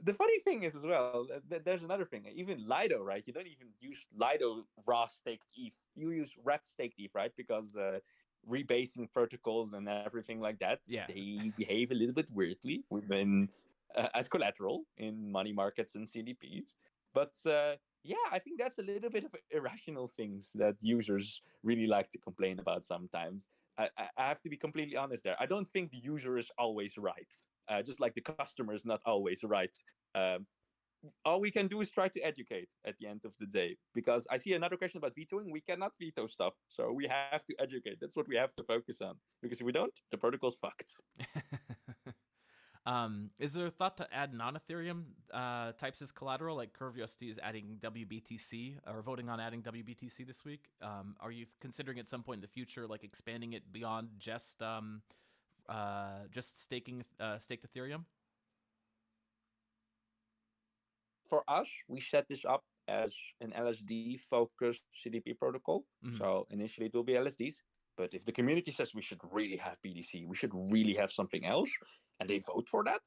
The funny thing is as well, there's another thing. Even Lido, right? You don't even use Lido raw staked ETH. You use wrapped staked ETH, right? Because rebasing protocols and everything like that, they behave a little bit weirdly within as collateral in money markets and CDPs. But yeah, I think that's a little bit of irrational things that users really like to complain about sometimes. I have to be completely honest there. I don't think the user is always right. Just like the customer is not always right. All we can do is try to educate at the end of the day. Because I see another question about vetoing. We cannot veto stuff. So we have to educate. That's what we have to focus on. Because if we don't, the protocol's fucked. Is there a thought to add non-Ethereum types as collateral, like CurveUSD is adding WBTC or voting on adding WBTC this week? Are you considering at some point in the future, like expanding it beyond just staked Ethereum? For us, we set this up as an LSD-focused CDP protocol. Mm-hmm. So initially it will be LSDs. But if the community says we should really have BTC, we should really have something else, and they vote for that,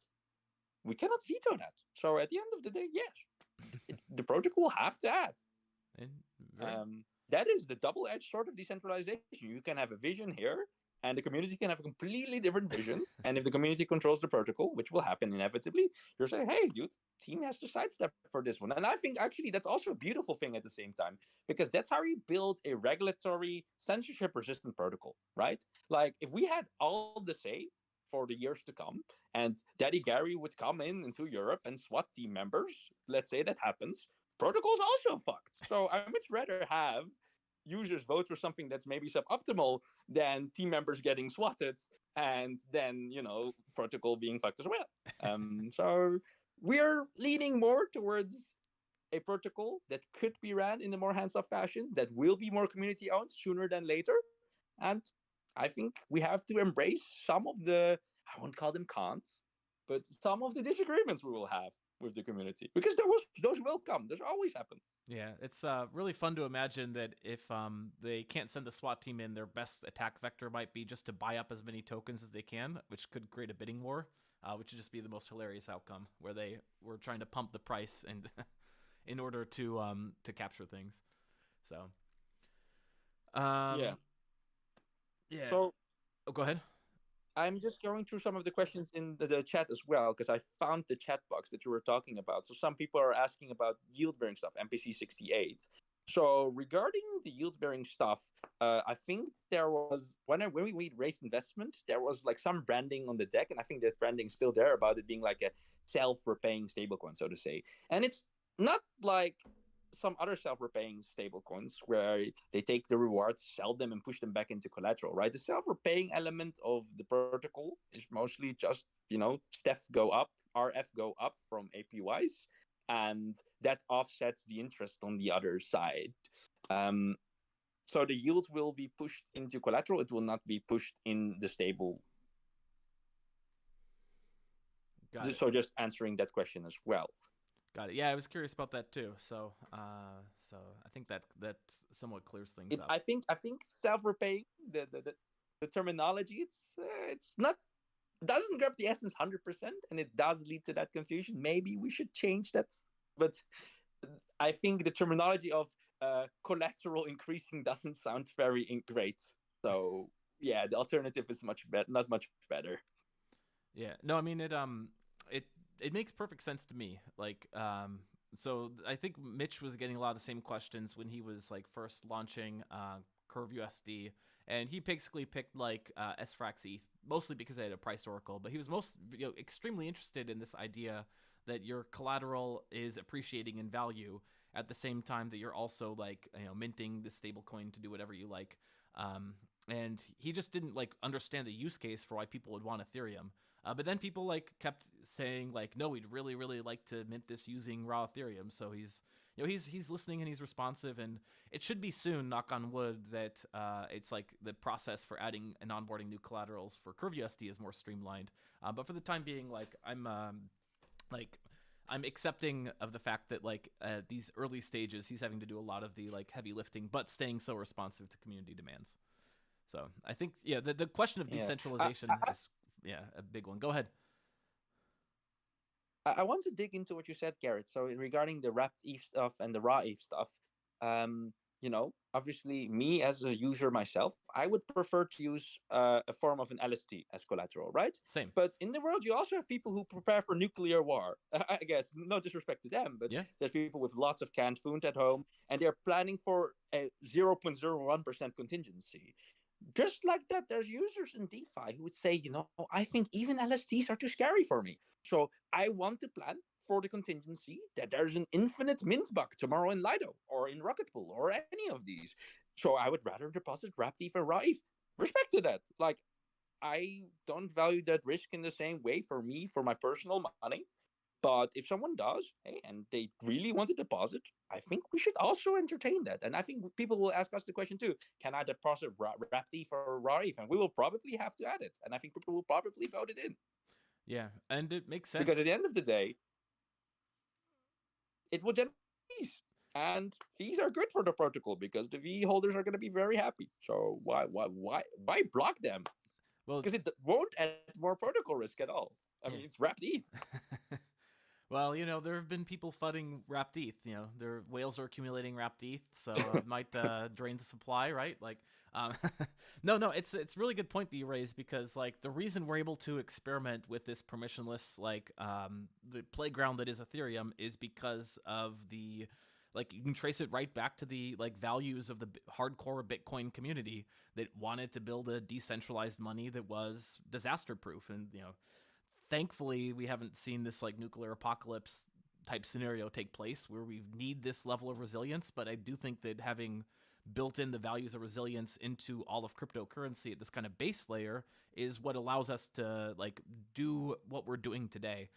we cannot veto that. So at the end of the day, yes, the protocol will have to add. That is the double-edged sword of decentralization. You can have a vision here, and the community can have a completely different vision. And if the community controls the protocol, which will happen inevitably, you're saying, hey, dude, team has to sidestep for this one. And I think actually that's also a beautiful thing at the same time, because that's how you build a regulatory censorship-resistant protocol, right? Like if we had all the say for the years to come, and Daddy Gary would come into Europe and SWAT team members, let's say that happens, protocol's also fucked. So I much rather have users vote for something that's maybe suboptimal than team members getting swatted and then, protocol being fucked as well. So we're leaning more towards a protocol that could be ran in a more hands-off fashion, that will be more community-owned sooner than later. And I think we have to embrace some of the, I won't call them cons, but some of the disagreements we will have with the community, because those will come. Those always happen. Yeah, it's really fun to imagine that if they can't send the SWAT team in, their best attack vector might be just to buy up as many tokens as they can, which could create a bidding war, which would just be the most hilarious outcome, where they were trying to pump the price and in order to capture things. So, yeah. So, go ahead. I'm just going through some of the questions in the chat as well, because I found the chat box that you were talking about. So some people are asking about yield-bearing stuff, MPC 68. So regarding the yield-bearing stuff, I think there was, when we raised investment, there was like some branding on the deck, and I think that branding's still there about it being like a self-repaying stablecoin, so to say. And it's not like some other self-repaying stablecoins where they take the rewards, sell them, and push them back into collateral, right? The self-repaying element of the protocol is mostly just, Steph go up, RF go up from APYs, and that offsets the interest on the other side. So the yield will be pushed into collateral. It will not be pushed in the stable. Got it. So just answering that question as well. Got it. Yeah, I was curious about that too. So, so I think that somewhat clears things up. I think self-repaying, the terminology, it's not, doesn't grab the essence 100%, and it does lead to that confusion. Maybe we should change that, but I think the terminology of collateral increasing doesn't sound very great. So yeah, the alternative is not much better. Yeah. No, I mean it makes perfect sense to me. Like so I think Mitch was getting a lot of the same questions when he was like first launching crv.USD, and he basically picked like sfrax ETH mostly because they had a price oracle, but he was extremely interested in this idea that your collateral is appreciating in value at the same time that you're also like minting the stable coin to do whatever you like. And he just didn't like understand the use case for why people would want Ethereum. But then people like kept saying like, no, we'd really, really like to mint this using raw Ethereum. So he's listening and he's responsive, and it should be soon, knock on wood, that it's like the process for adding and onboarding new collaterals for crv.USD is more streamlined. But for the time being, like I'm accepting of the fact that like these early stages, he's having to do a lot of the like heavy lifting, but staying so responsive to community demands. So I think the question of decentralization is a big one. Go ahead. I want to dig into what you said, Garrett. So regarding the wrapped ETH stuff and the raw ETH stuff, obviously me as a user myself, I would prefer to use a form of an LST as collateral, right? Same. But in the world, you also have people who prepare for nuclear war. I guess, no disrespect to them, but there's people with lots of canned food at home, and they're planning for a 0.01% contingency. Just like that, there's users in DeFi who would say, I think even LSTs are too scary for me. So I want to plan for the contingency that there's an infinite mint bug tomorrow in Lido or in Rocket Pool or any of these. So I would rather deposit wrapped ETH and raw ETH. Respect to that. Like, I don't value that risk in the same way for me, for my personal money. But if someone does, hey, and they really want to deposit, I think we should also entertain that. And I think people will ask us the question too: can I deposit wrapped ETH or raw ETH? And we will probably have to add it. And I think people will probably vote it in. Yeah, and it makes sense. Because at the end of the day, it will generate fees. And fees are good for the protocol because the V holders are going to be very happy. So why block them? Well, because it won't add more protocol risk at all. I mean, it's wrapped ETH. Well, there have been people fudding wrapped ETH. Their whales are accumulating wrapped ETH, so it might drain the supply, right? Like, no, it's a really good point that you raised, because like the reason we're able to experiment with this permissionless like the playground that is Ethereum is because of the like you can trace it right back to the like values of the hardcore Bitcoin community that wanted to build a decentralized money that was disaster proof. And thankfully we haven't seen this like nuclear apocalypse type scenario take place where we need this level of resilience. But I do think that having built in the values of resilience into all of cryptocurrency at this kind of base layer is what allows us to like do what we're doing today.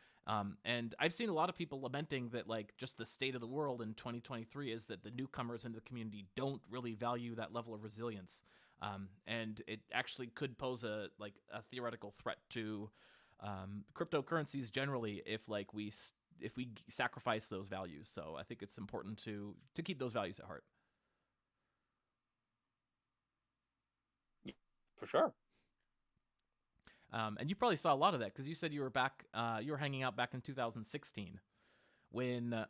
And I've seen a lot of people lamenting that like just the state of the world in 2023 is that the newcomers into the community don't really value that level of resilience. And it actually could pose a theoretical threat to cryptocurrencies generally if we sacrifice those values. So I think it's important to keep those values at heart. For sure. And you probably saw a lot of that because you said you were hanging out back in 2016 when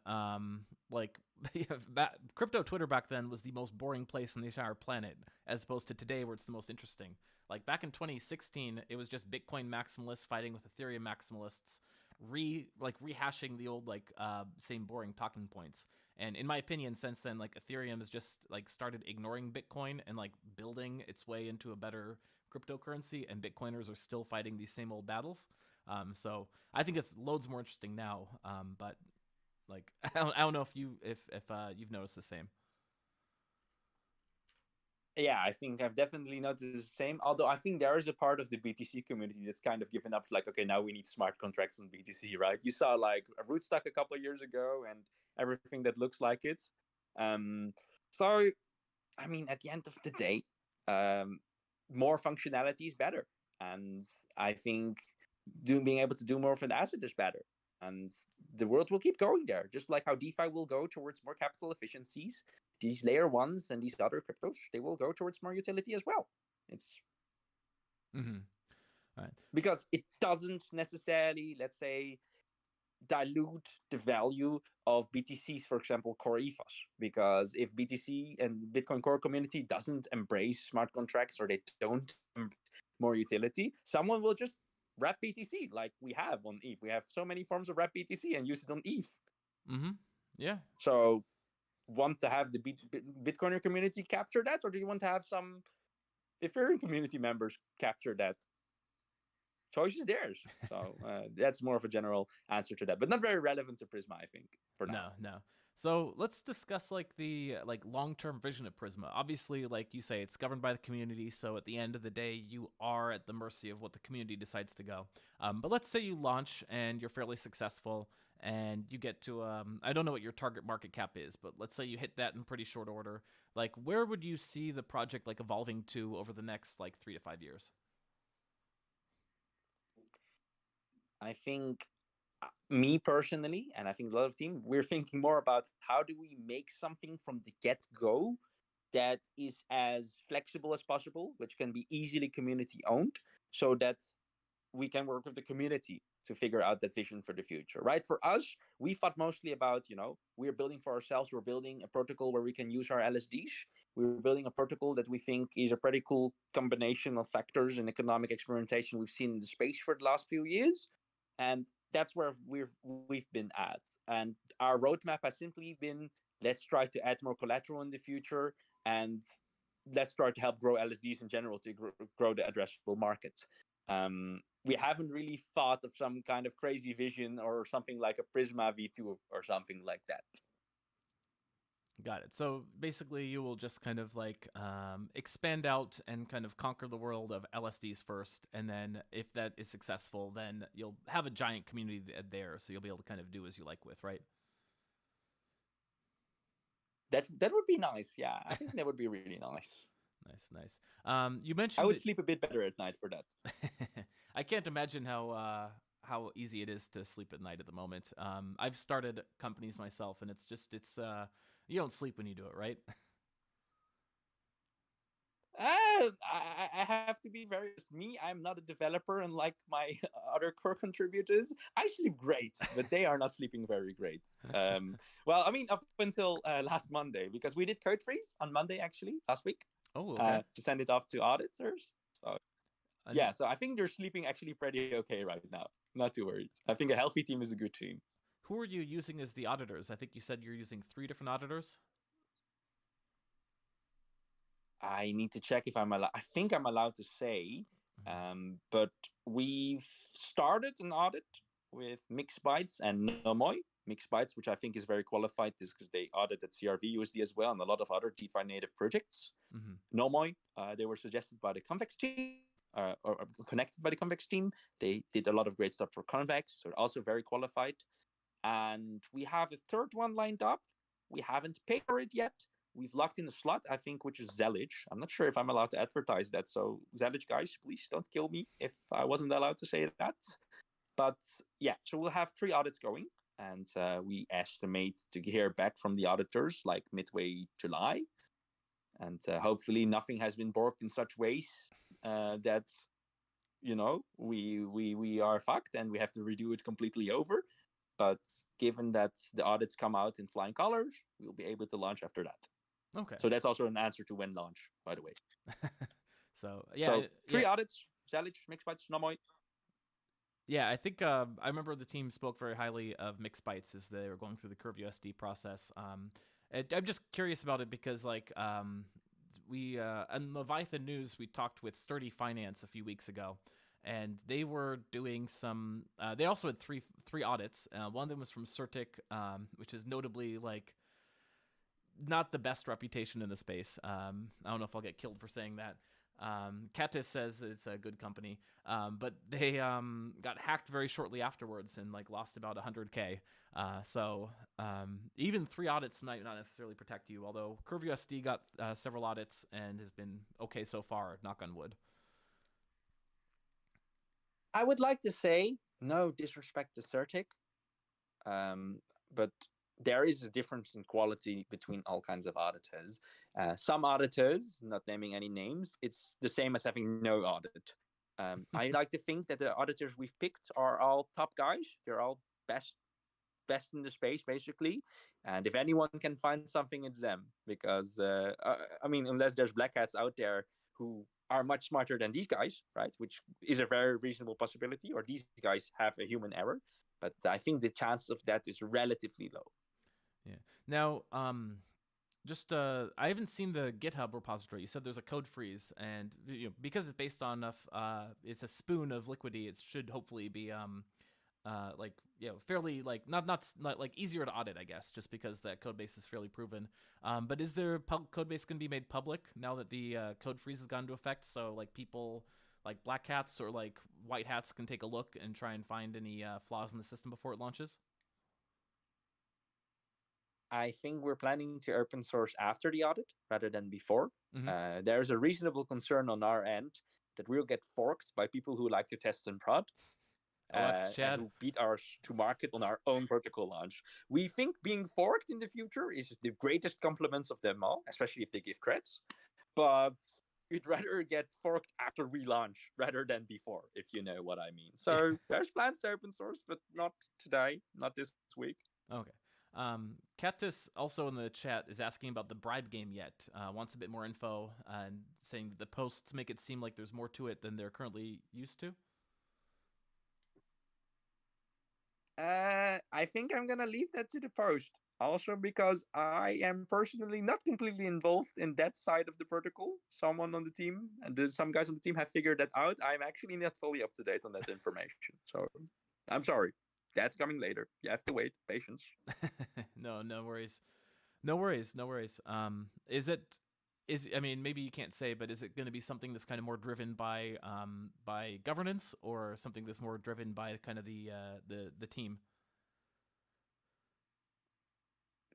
crypto Twitter back then was the most boring place on the entire planet, as opposed to today where it's the most interesting. Like back in 2016, it was just Bitcoin maximalists fighting with Ethereum maximalists, rehashing the old same boring talking points. And in my opinion, since then, like Ethereum has just like started ignoring Bitcoin and like building its way into a better cryptocurrency, and Bitcoiners are still fighting these same old battles. So I think it's loads more interesting now. But Like I don't know if you've noticed the same. Yeah, I think I've definitely noticed the same. Although I think there is a part of the BTC community that's kind of given up. Like, okay, now we need smart contracts on BTC, right? You saw like a rootstock a couple of years ago, and everything that looks like it. Um, so I mean, at the end of the day, um, more functionality is better, and I think being able to do more for the asset is better, and the world will keep going there. Just like how DeFi will go towards more capital efficiencies, these layer ones and these other cryptos, they will go towards more utility as well. It's Mm-hmm. All right. because it doesn't necessarily, let's say, dilute the value of BTC's, for example, core ethos. Because if BTC and Bitcoin core community doesn't embrace smart contracts, or they don't more utility, someone will just wrap BTC like we have on ETH. We have so many forms of wrap BTC and use it on ETH. Mm-hmm. Yeah. So, want to have the Bitcoiner community capture that, or do you want to have some Ethereum community members capture that? Choice is theirs. So that's more of a general answer to that, but not very relevant to Prisma, I think, for now. No. So let's discuss like the long-term vision of Prisma. Obviously, like you say, it's governed by the community. So at the end of the day, you are at the mercy of what the community decides to go. But let's say you launch and you're fairly successful, and you get to I don't know what your target market cap is, but let's say you hit that in pretty short order. Like, where would you see the project like evolving to over the next like 3 to 5 years? I think me personally, and I think a lot of team, we're thinking more about how do we make something from the get go that is as flexible as possible, which can be easily community owned, so that we can work with the community to figure out that vision for the future, right? For us, we thought mostly about, we're building for ourselves. We're building a protocol where we can use our LSDs. We're building a protocol that we think is a pretty cool combination of factors and economic experimentation we've seen in the space for the last few years. And that's where we've been at. And our roadmap has simply been, let's try to add more collateral in the future, and let's try to help grow LSDs in general to grow the addressable market. We haven't really thought of some kind of crazy vision or something like a Prisma V2 or something like that. Got it. So basically, you will just kind of like expand out and kind of conquer the world of LSDs first, and then if that is successful, then you'll have a giant community there, so you'll be able to kind of do as you like with, right? That would be nice. Yeah, I think that would be really nice. Nice. You I mentioned would sleep a bit better at night for that. I can't imagine how easy it is to sleep at night at the moment. I've started companies myself, and it's you don't sleep when you do it, right? I have to be very me. I'm not a developer, unlike my other core contributors. I sleep great, but they are not sleeping very great. Well, I mean, up until last Monday, because we did code freeze on Monday, actually, last week, Oh, okay. to send it off to auditors. So And yeah, so I think they're sleeping actually pretty okay right now. Not too worried. I think a healthy team is a good team. who are you using as the auditors? I think you said you're using 3 different auditors. I need to check if I'm allowed. I think I'm allowed to say, but we've started an audit with Mixbytes and Nomoy. Mixbytes, which I think is very qualified, is because they audited CRV USD as well and a lot of other DeFi native projects. Nomoy, they were suggested by the Convex team, or connected by the Convex team. They did a lot of great stuff for Convex, so also very qualified. And we have a third one lined up. We haven't paid for it yet. We've locked in a slot, I think, which is Zelich. I'm not sure if I'm allowed to advertise that. So, Zelich guys, please don't kill me if I wasn't allowed to say that. But yeah, so we'll have 3 audits going. And we estimate to hear back from the auditors like midway July. And hopefully nothing has been borked in such ways that, we are fucked and we have to redo it completely over. But given that the audits come out in flying colors, we'll be able to launch after that. Okay. So that's also an answer to when launch, by the way. So yeah, so 3 audits: Zelich, Mixbytes, Nomoy. Yeah, I think I remember the team spoke very highly of Mixbytes as they were going through the crv.mktcap process. I'm just curious about it because like we on Leviathan News we talked with Sturdy Finance a few weeks ago, and they were doing some. They also had three audits. One of them was from Certic, which is notably like not the best reputation in the space. I don't know if I'll get killed for saying that. Katis says it's a good company, but they got hacked very shortly afterwards and like lost about 100K. So even 3 audits might not necessarily protect you. Although CurveUSD got several audits and has been okay so far. Knock on wood. I would like to say no disrespect to Certic, but there is a difference in quality between all kinds of auditors. Some auditors, not naming any names, it's the same as having no audit. I like to think that the auditors we've picked are all top guys. They're all best in the space, basically. And if anyone can find something, it's them. Because I mean, unless there's black hats out there who are much smarter than these guys, right? Which is a very reasonable possibility. Or these guys have a human error, but I think the chance of that is relatively low. Yeah. Now, just I haven't seen the GitHub repository. You said there's a code freeze, and because it's based on it's a spoon of liquidity, it should hopefully be like fairly like not like easier to audit, I guess, just because that code base is fairly proven. But is their code base going to be made public now that the code freeze has gone into effect? So like people like black hats or like white hats can take a look and try and find any flaws in the system before it launches. I think we're planning to open source after the audit rather than before. Mm-hmm. There's a reasonable concern on our end that we'll get forked by people who like to test and prod. Oh, that's Chad. And who beat ours to market on our own protocol launch. We think being forked in the future is the greatest compliments of them all, especially if they give creds. But we'd rather get forked after we launch rather than before, if you know what I mean. So there's plans to open source, but not today, not this week. Okay. Katis also in the chat is asking about the bribe game yet. Wants a bit more info and saying that the posts make it seem like there's more to it than they're currently used to. I think I'm gonna leave that to the post. Also, because I am personally not completely involved in that side of the protocol. Someone on the team and some guys on the team have figured that out. I'm actually not fully up to date on that information. So I'm sorry. That's coming later. You have to wait. Patience. No worries. No worries. I mean, maybe you can't say, but is it going to be something that's kind of more driven by governance, or something that's more driven by kind of the team?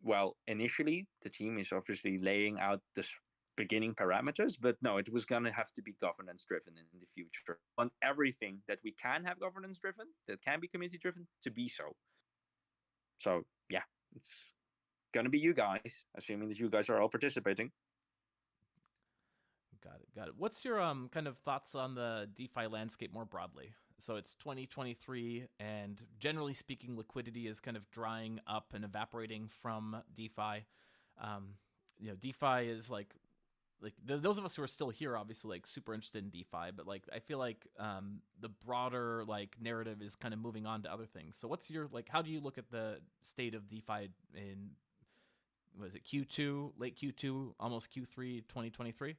Well, initially the team is obviously laying out the beginning parameters, but no, it was going to have to be governance driven in the future. On everything that we can have governance driven, that can be community driven, to be so. So yeah, it's going to be you guys, assuming that you guys are all participating. Got it. What's your kind of thoughts on the DeFi landscape more broadly? So it's 2023, and generally speaking, liquidity is kind of drying up and evaporating from DeFi. DeFi is like those of us who are still here, obviously, like super interested in DeFi, but like I feel like the broader like narrative is kind of moving on to other things. So what's your how do you look at the state of DeFi in was it Q2, late Q2, almost Q3, 2023?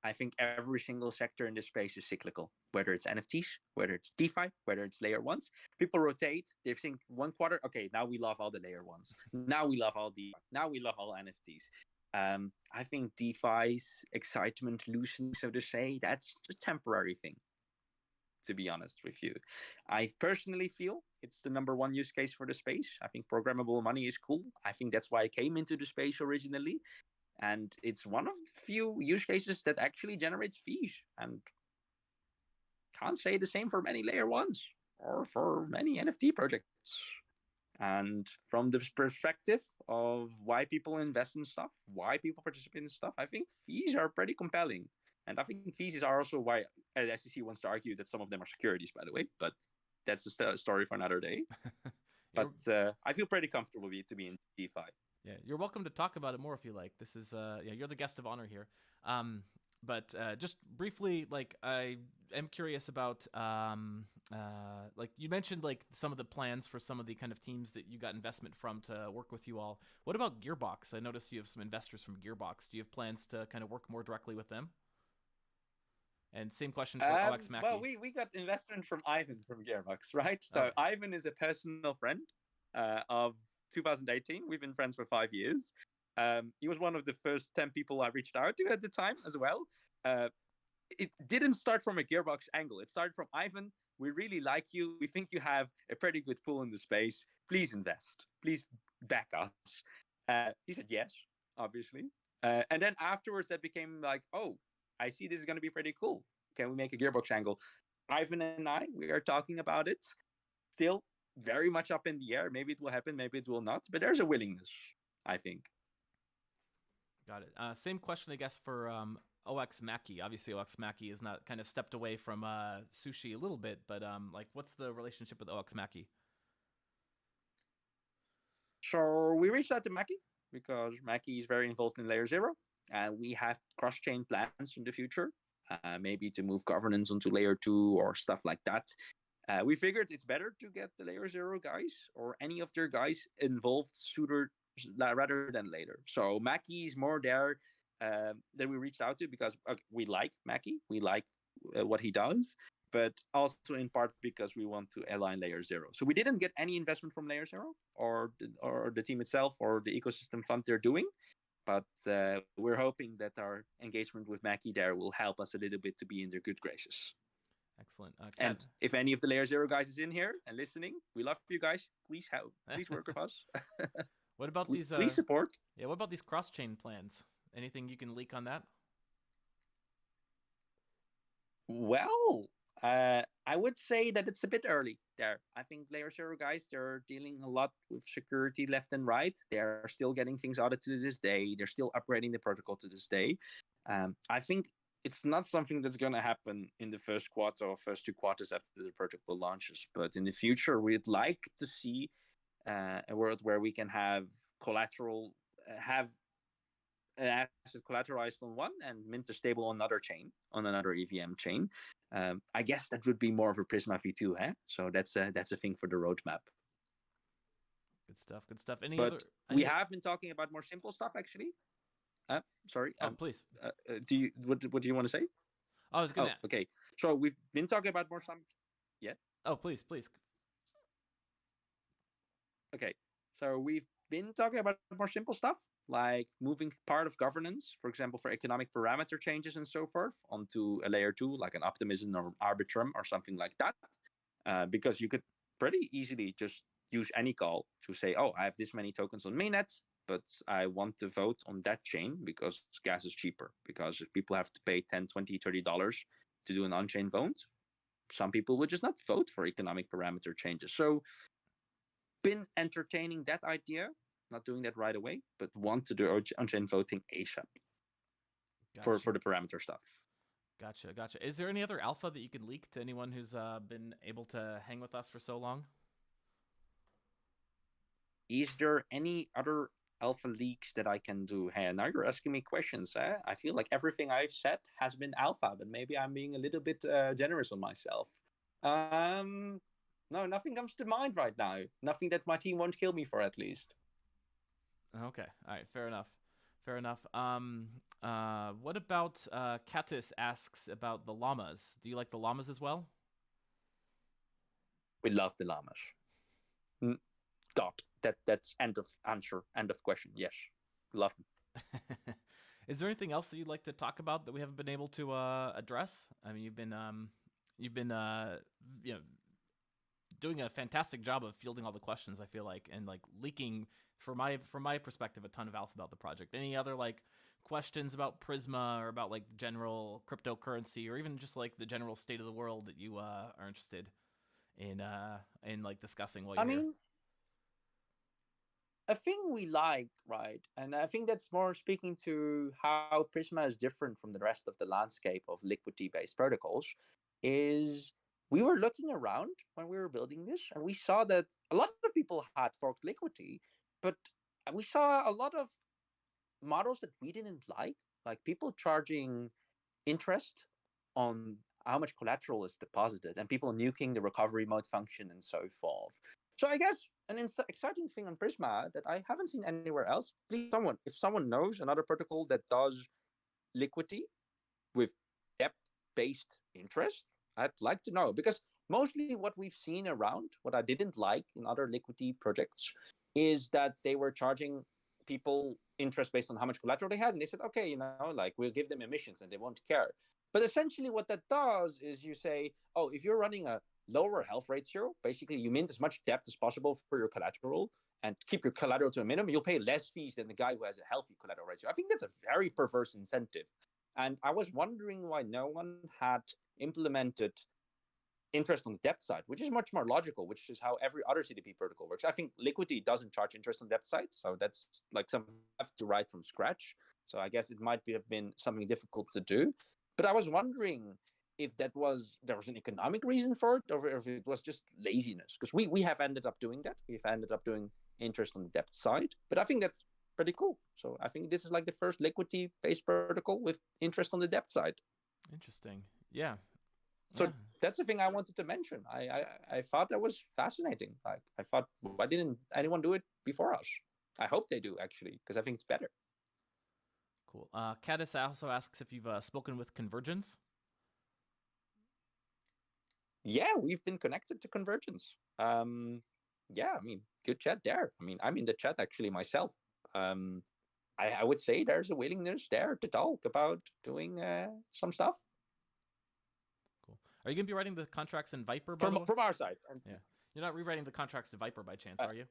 I think every single sector in this space is cyclical, whether it's NFTs, whether it's DeFi, whether it's layer ones. People rotate. They think 1 quarter, okay, now we love all the layer ones. Now we love all DeFi. Now we love all NFTs. I think DeFi's excitement loosening, so to say, that's a temporary thing, to be honest with you. I personally feel it's the number 1 use case for the space. I think programmable money is cool. I think that's why I came into the space originally. And it's one of the few use cases that actually generates fees. And can't say the same for many layer ones or for many NFT projects. And from the perspective of why people invest in stuff, why people participate in stuff, I think fees are pretty compelling. And I think fees are also why SEC wants to argue that some of them are securities, by the way. But that's a story for another day. But I feel pretty comfortable to be in DeFi. Yeah, you're welcome to talk about it more if you like. This is you're the guest of honor here. But just briefly, like I am curious about like you mentioned like some of the plans for some of the kind of teams that you got investment from to work with you all. What about Gearbox? I noticed you have some investors from Gearbox. Do you have plans to kind of work more directly with them? And same question for OX Well, Mackie. we got investment from Ivan from Gearbox, right? So Okay. Ivan is a personal friend of 2018. We've been friends for 5 years. He was one of the first 10 people I reached out to at the time as well. Uh, it didn't start from a Gearbox angle. It started from Ivan. We really like you. We think you have a pretty good pool in the space. Please invest. Please back us. He said yes, obviously. And then afterwards, that became like, oh, I see this is going to be pretty cool. Can we make a Gearbox angle? Ivan and I, we are talking about it. Still very much up in the air. Maybe it will happen, maybe it will not. But there's a willingness, I think. Got it. Same question, I guess, for OX Mackie. Obviously, OX Mackie is not kind of stepped away from sushi a little bit, but like, what's the relationship with OX Mackie? So we reached out to Mackie because Mackie is very involved in Layer Zero, and we have cross-chain plans in the future, maybe to move governance onto Layer Two or stuff like that. We figured it's better to get the Layer Zero guys or any of their guys involved sooner rather than later. So Mackie is more there that we reached out to because we like Mackie, we like what he does, but also in part because we want to align Layer Zero. So we didn't get any investment from Layer Zero or the team itself or the ecosystem fund they're doing. But we're hoping that our engagement with Mackie there will help us a little bit to be in their good graces. Excellent. And if any of the Layer Zero guys is in here and listening, we love you guys. Please help. Please work with us. What about these? Please support. Yeah. What about these cross-chain plans? Anything you can leak on that? Well, I would say that it's a bit early there. I think Layer Zero guys, they're dealing a lot with security left and right. They're still getting things audited to this day. They're still upgrading the protocol to this day. I think it's not something that's going to happen in the first quarter or first 2 quarters after the protocol launches. But in the future, we'd like to see a world where we can have collateral, have an asset collateralized on one and mint stable on another chain, on another EVM chain. I guess that would be more of a Prisma V2, eh? So that's a thing for the roadmap. Good stuff. Good stuff. We have been talking about more simple stuff, actually. Sorry. Oh, please. What do you want to say? I was gonna. Okay. So we've been talking about more some. Yeah. Oh, please. Okay. So we've been talking about more simple stuff, like moving part of governance, for example, for economic parameter changes and so forth, onto a layer 2, like an Optimism or Arbitrum or something like that. Because you could pretty easily just use any call to say, oh, I have this many tokens on mainnet, but I want to vote on that chain because gas is cheaper. Because if people have to pay $10, $20, $30 to do an on-chain vote, some people would just not vote for economic parameter changes. So been entertaining that idea, not doing that right away, but want to do on-chain voting ASAP. Gotcha. For the parameter stuff. Gotcha. Is there any other alpha that you can leak to anyone who's been able to hang with us for so long? Is there any other alpha leaks that I can do? Hey, now you're asking me questions. I feel like everything I've said has been alpha, but maybe I'm being a little bit generous on myself. No, nothing comes to mind right now. Nothing that my team won't kill me for, at least. Okay. All right. Fair enough. What about Katis asks about the llamas. Do you like the llamas as well? We love the llamas. Dot. That's end of answer. End of question. Yes, love them. Is there anything else that you'd like to talk about that we haven't been able to address? I mean, you've been doing a fantastic job of fielding all the questions, I feel like, and like leaking from my perspective a ton of alpha about the project. Any other like questions about Prisma or about like general cryptocurrency or even just like the general state of the world that you are interested in like discussing while you're here? A thing we like, right, and I think that's more speaking to how Prisma is different from the rest of the landscape of liquidity-based protocols, is we were looking around when we were building this, and we saw that a lot of people had forked liquidity, but we saw a lot of models that we didn't like people charging interest on how much collateral is deposited, and people nuking the recovery mode function and so forth. So I guess an exciting thing on Prisma that I haven't seen anywhere else. Please, if someone knows another protocol that does liquidity with depth based interest? I'd like to know, because mostly what we've seen around, what I didn't like in other liquidity projects, is that they were charging people interest based on how much collateral they had, and they said, okay, like we'll give them emissions and they won't care. But essentially what that does is you say, oh, if you're running a lower health ratio, basically you mint as much debt as possible for your collateral and keep your collateral to a minimum, you'll pay less fees than the guy who has a healthy collateral ratio. I think that's a very perverse incentive. And I was wondering why no one had implemented interest on the debt side, which is much more logical, which is how every other CDP protocol works. I think Liquidity doesn't charge interest on the debt side, so that's like something you have to write from scratch. So I guess it might have been something difficult to do. But I was wondering if there was an economic reason for it, or if it was just laziness. Because we have ended up doing that. We've ended up doing interest on the debt side. But I think that's pretty cool. So I think this is like the first liquidity-based protocol with interest on the debt side. Interesting. Yeah. So that's the thing I wanted to mention. I thought that was fascinating. Like, I thought, why didn't anyone do it before us? I hope they do, actually, because I think it's better. Cool. Caddis also asks if you've spoken with Convergence. Yeah, we've been connected to Convergence. Yeah, I mean, good chat there. I mean, I'm in the chat actually myself. I would say there's a willingness there to talk about doing some stuff. Are you going to be writing the contracts in Viper? From our side. Yeah. You're not rewriting the contracts to Viper by chance, are you?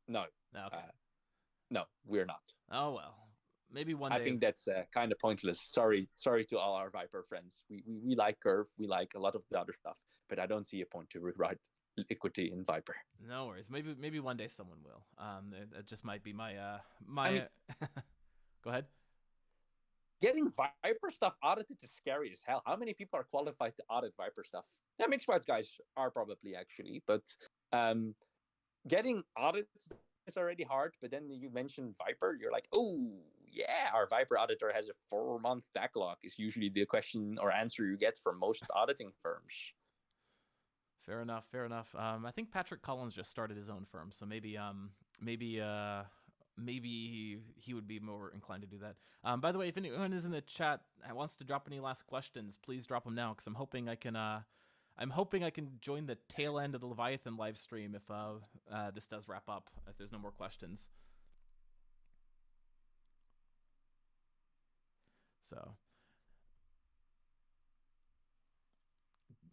No. Okay. No, we're not. Oh, well. Maybe one day. I think that's kind of pointless. Sorry to all our Viper friends. We like Curve. We like a lot of the other stuff. But I don't see a point to rewrite Liquidity in Viper. No worries. Maybe one day someone will. It just might be my... Go ahead. Getting Viper stuff audited is scary as hell. How many people are qualified to audit Viper stuff? Yeah, mixed parts guys are probably actually, but getting audits is already hard. But then you mentioned Viper, you're like, oh yeah, our Viper auditor has a 4-month backlog. Is usually the question or answer you get from most auditing firms. Fair enough. I think Patrick Collins just started his own firm, so maybe he would be more inclined to do that. By the way, if anyone is in the chat and wants to drop any last questions, please drop them now, because I'm hoping I can join the tail end of the Leviathan live stream if this does wrap up, if there's no more questions. So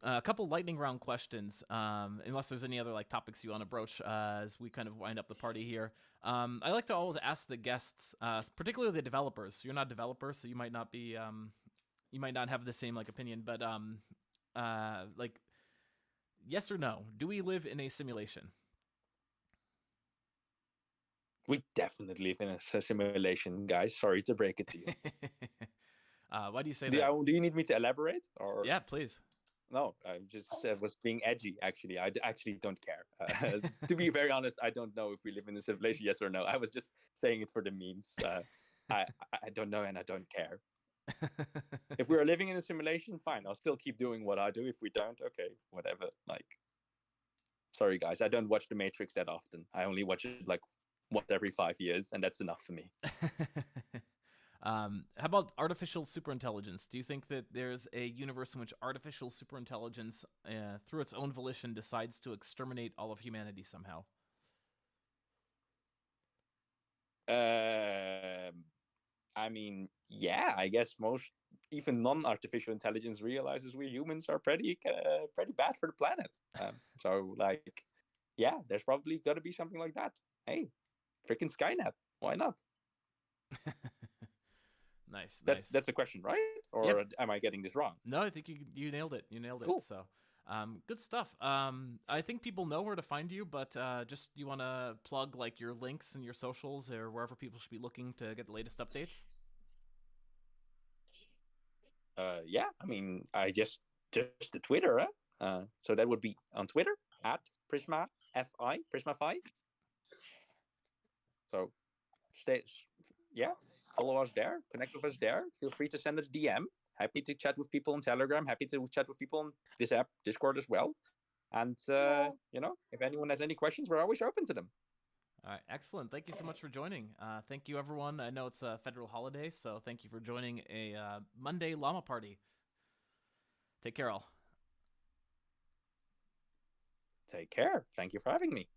a couple lightning round questions, unless there's any other like topics you want to broach as we kind of wind up the party here. I like to always ask the guests, particularly the developers. You're not developers, so you might not be, you might not have the same like opinion, but like, yes or no? Do we live in a simulation? We definitely live in a simulation, guys. Sorry to break it to you. Why do you say that? Do you need me to elaborate? Or yeah, please. No, I just was being edgy, actually. I actually don't care. To be very honest, I don't know if we live in a simulation, yes or no. I was just saying it for the memes. I don't know, and I don't care. If we're living in a simulation, fine. I'll still keep doing what I do. If we don't, okay, whatever. Like, sorry, guys. I don't watch The Matrix that often. I only watch it like once every 5 years, and that's enough for me. How about artificial superintelligence? Do you think that there's a universe in which artificial superintelligence, through its own volition, decides to exterminate all of humanity somehow? I mean, yeah, I guess even non-artificial intelligence realizes we humans are pretty bad for the planet. So, like, yeah, there's probably got to be something like that. Hey, freaking Skynet, why not? Nice. That's the question, right? Or yep. Am I getting this wrong? No, I think you nailed it. Cool. It. So, good stuff. I think people know where to find you, but just you want to plug like your links and your socials or wherever people should be looking to get the latest updates? Yeah, I mean, I just the Twitter. So that would be on Twitter at Prisma Prisma5. So, follow us there, connect with us there. Feel free to send us a DM. Happy to chat with people on Telegram. Happy to chat with people on this app, Discord as well. And, if anyone has any questions, we're always open to them. All right, excellent. Thank you so much for joining. Thank you, everyone. I know it's a federal holiday, so thank you for joining a Monday Llama party. Take care, all. Take care. Thank you for having me.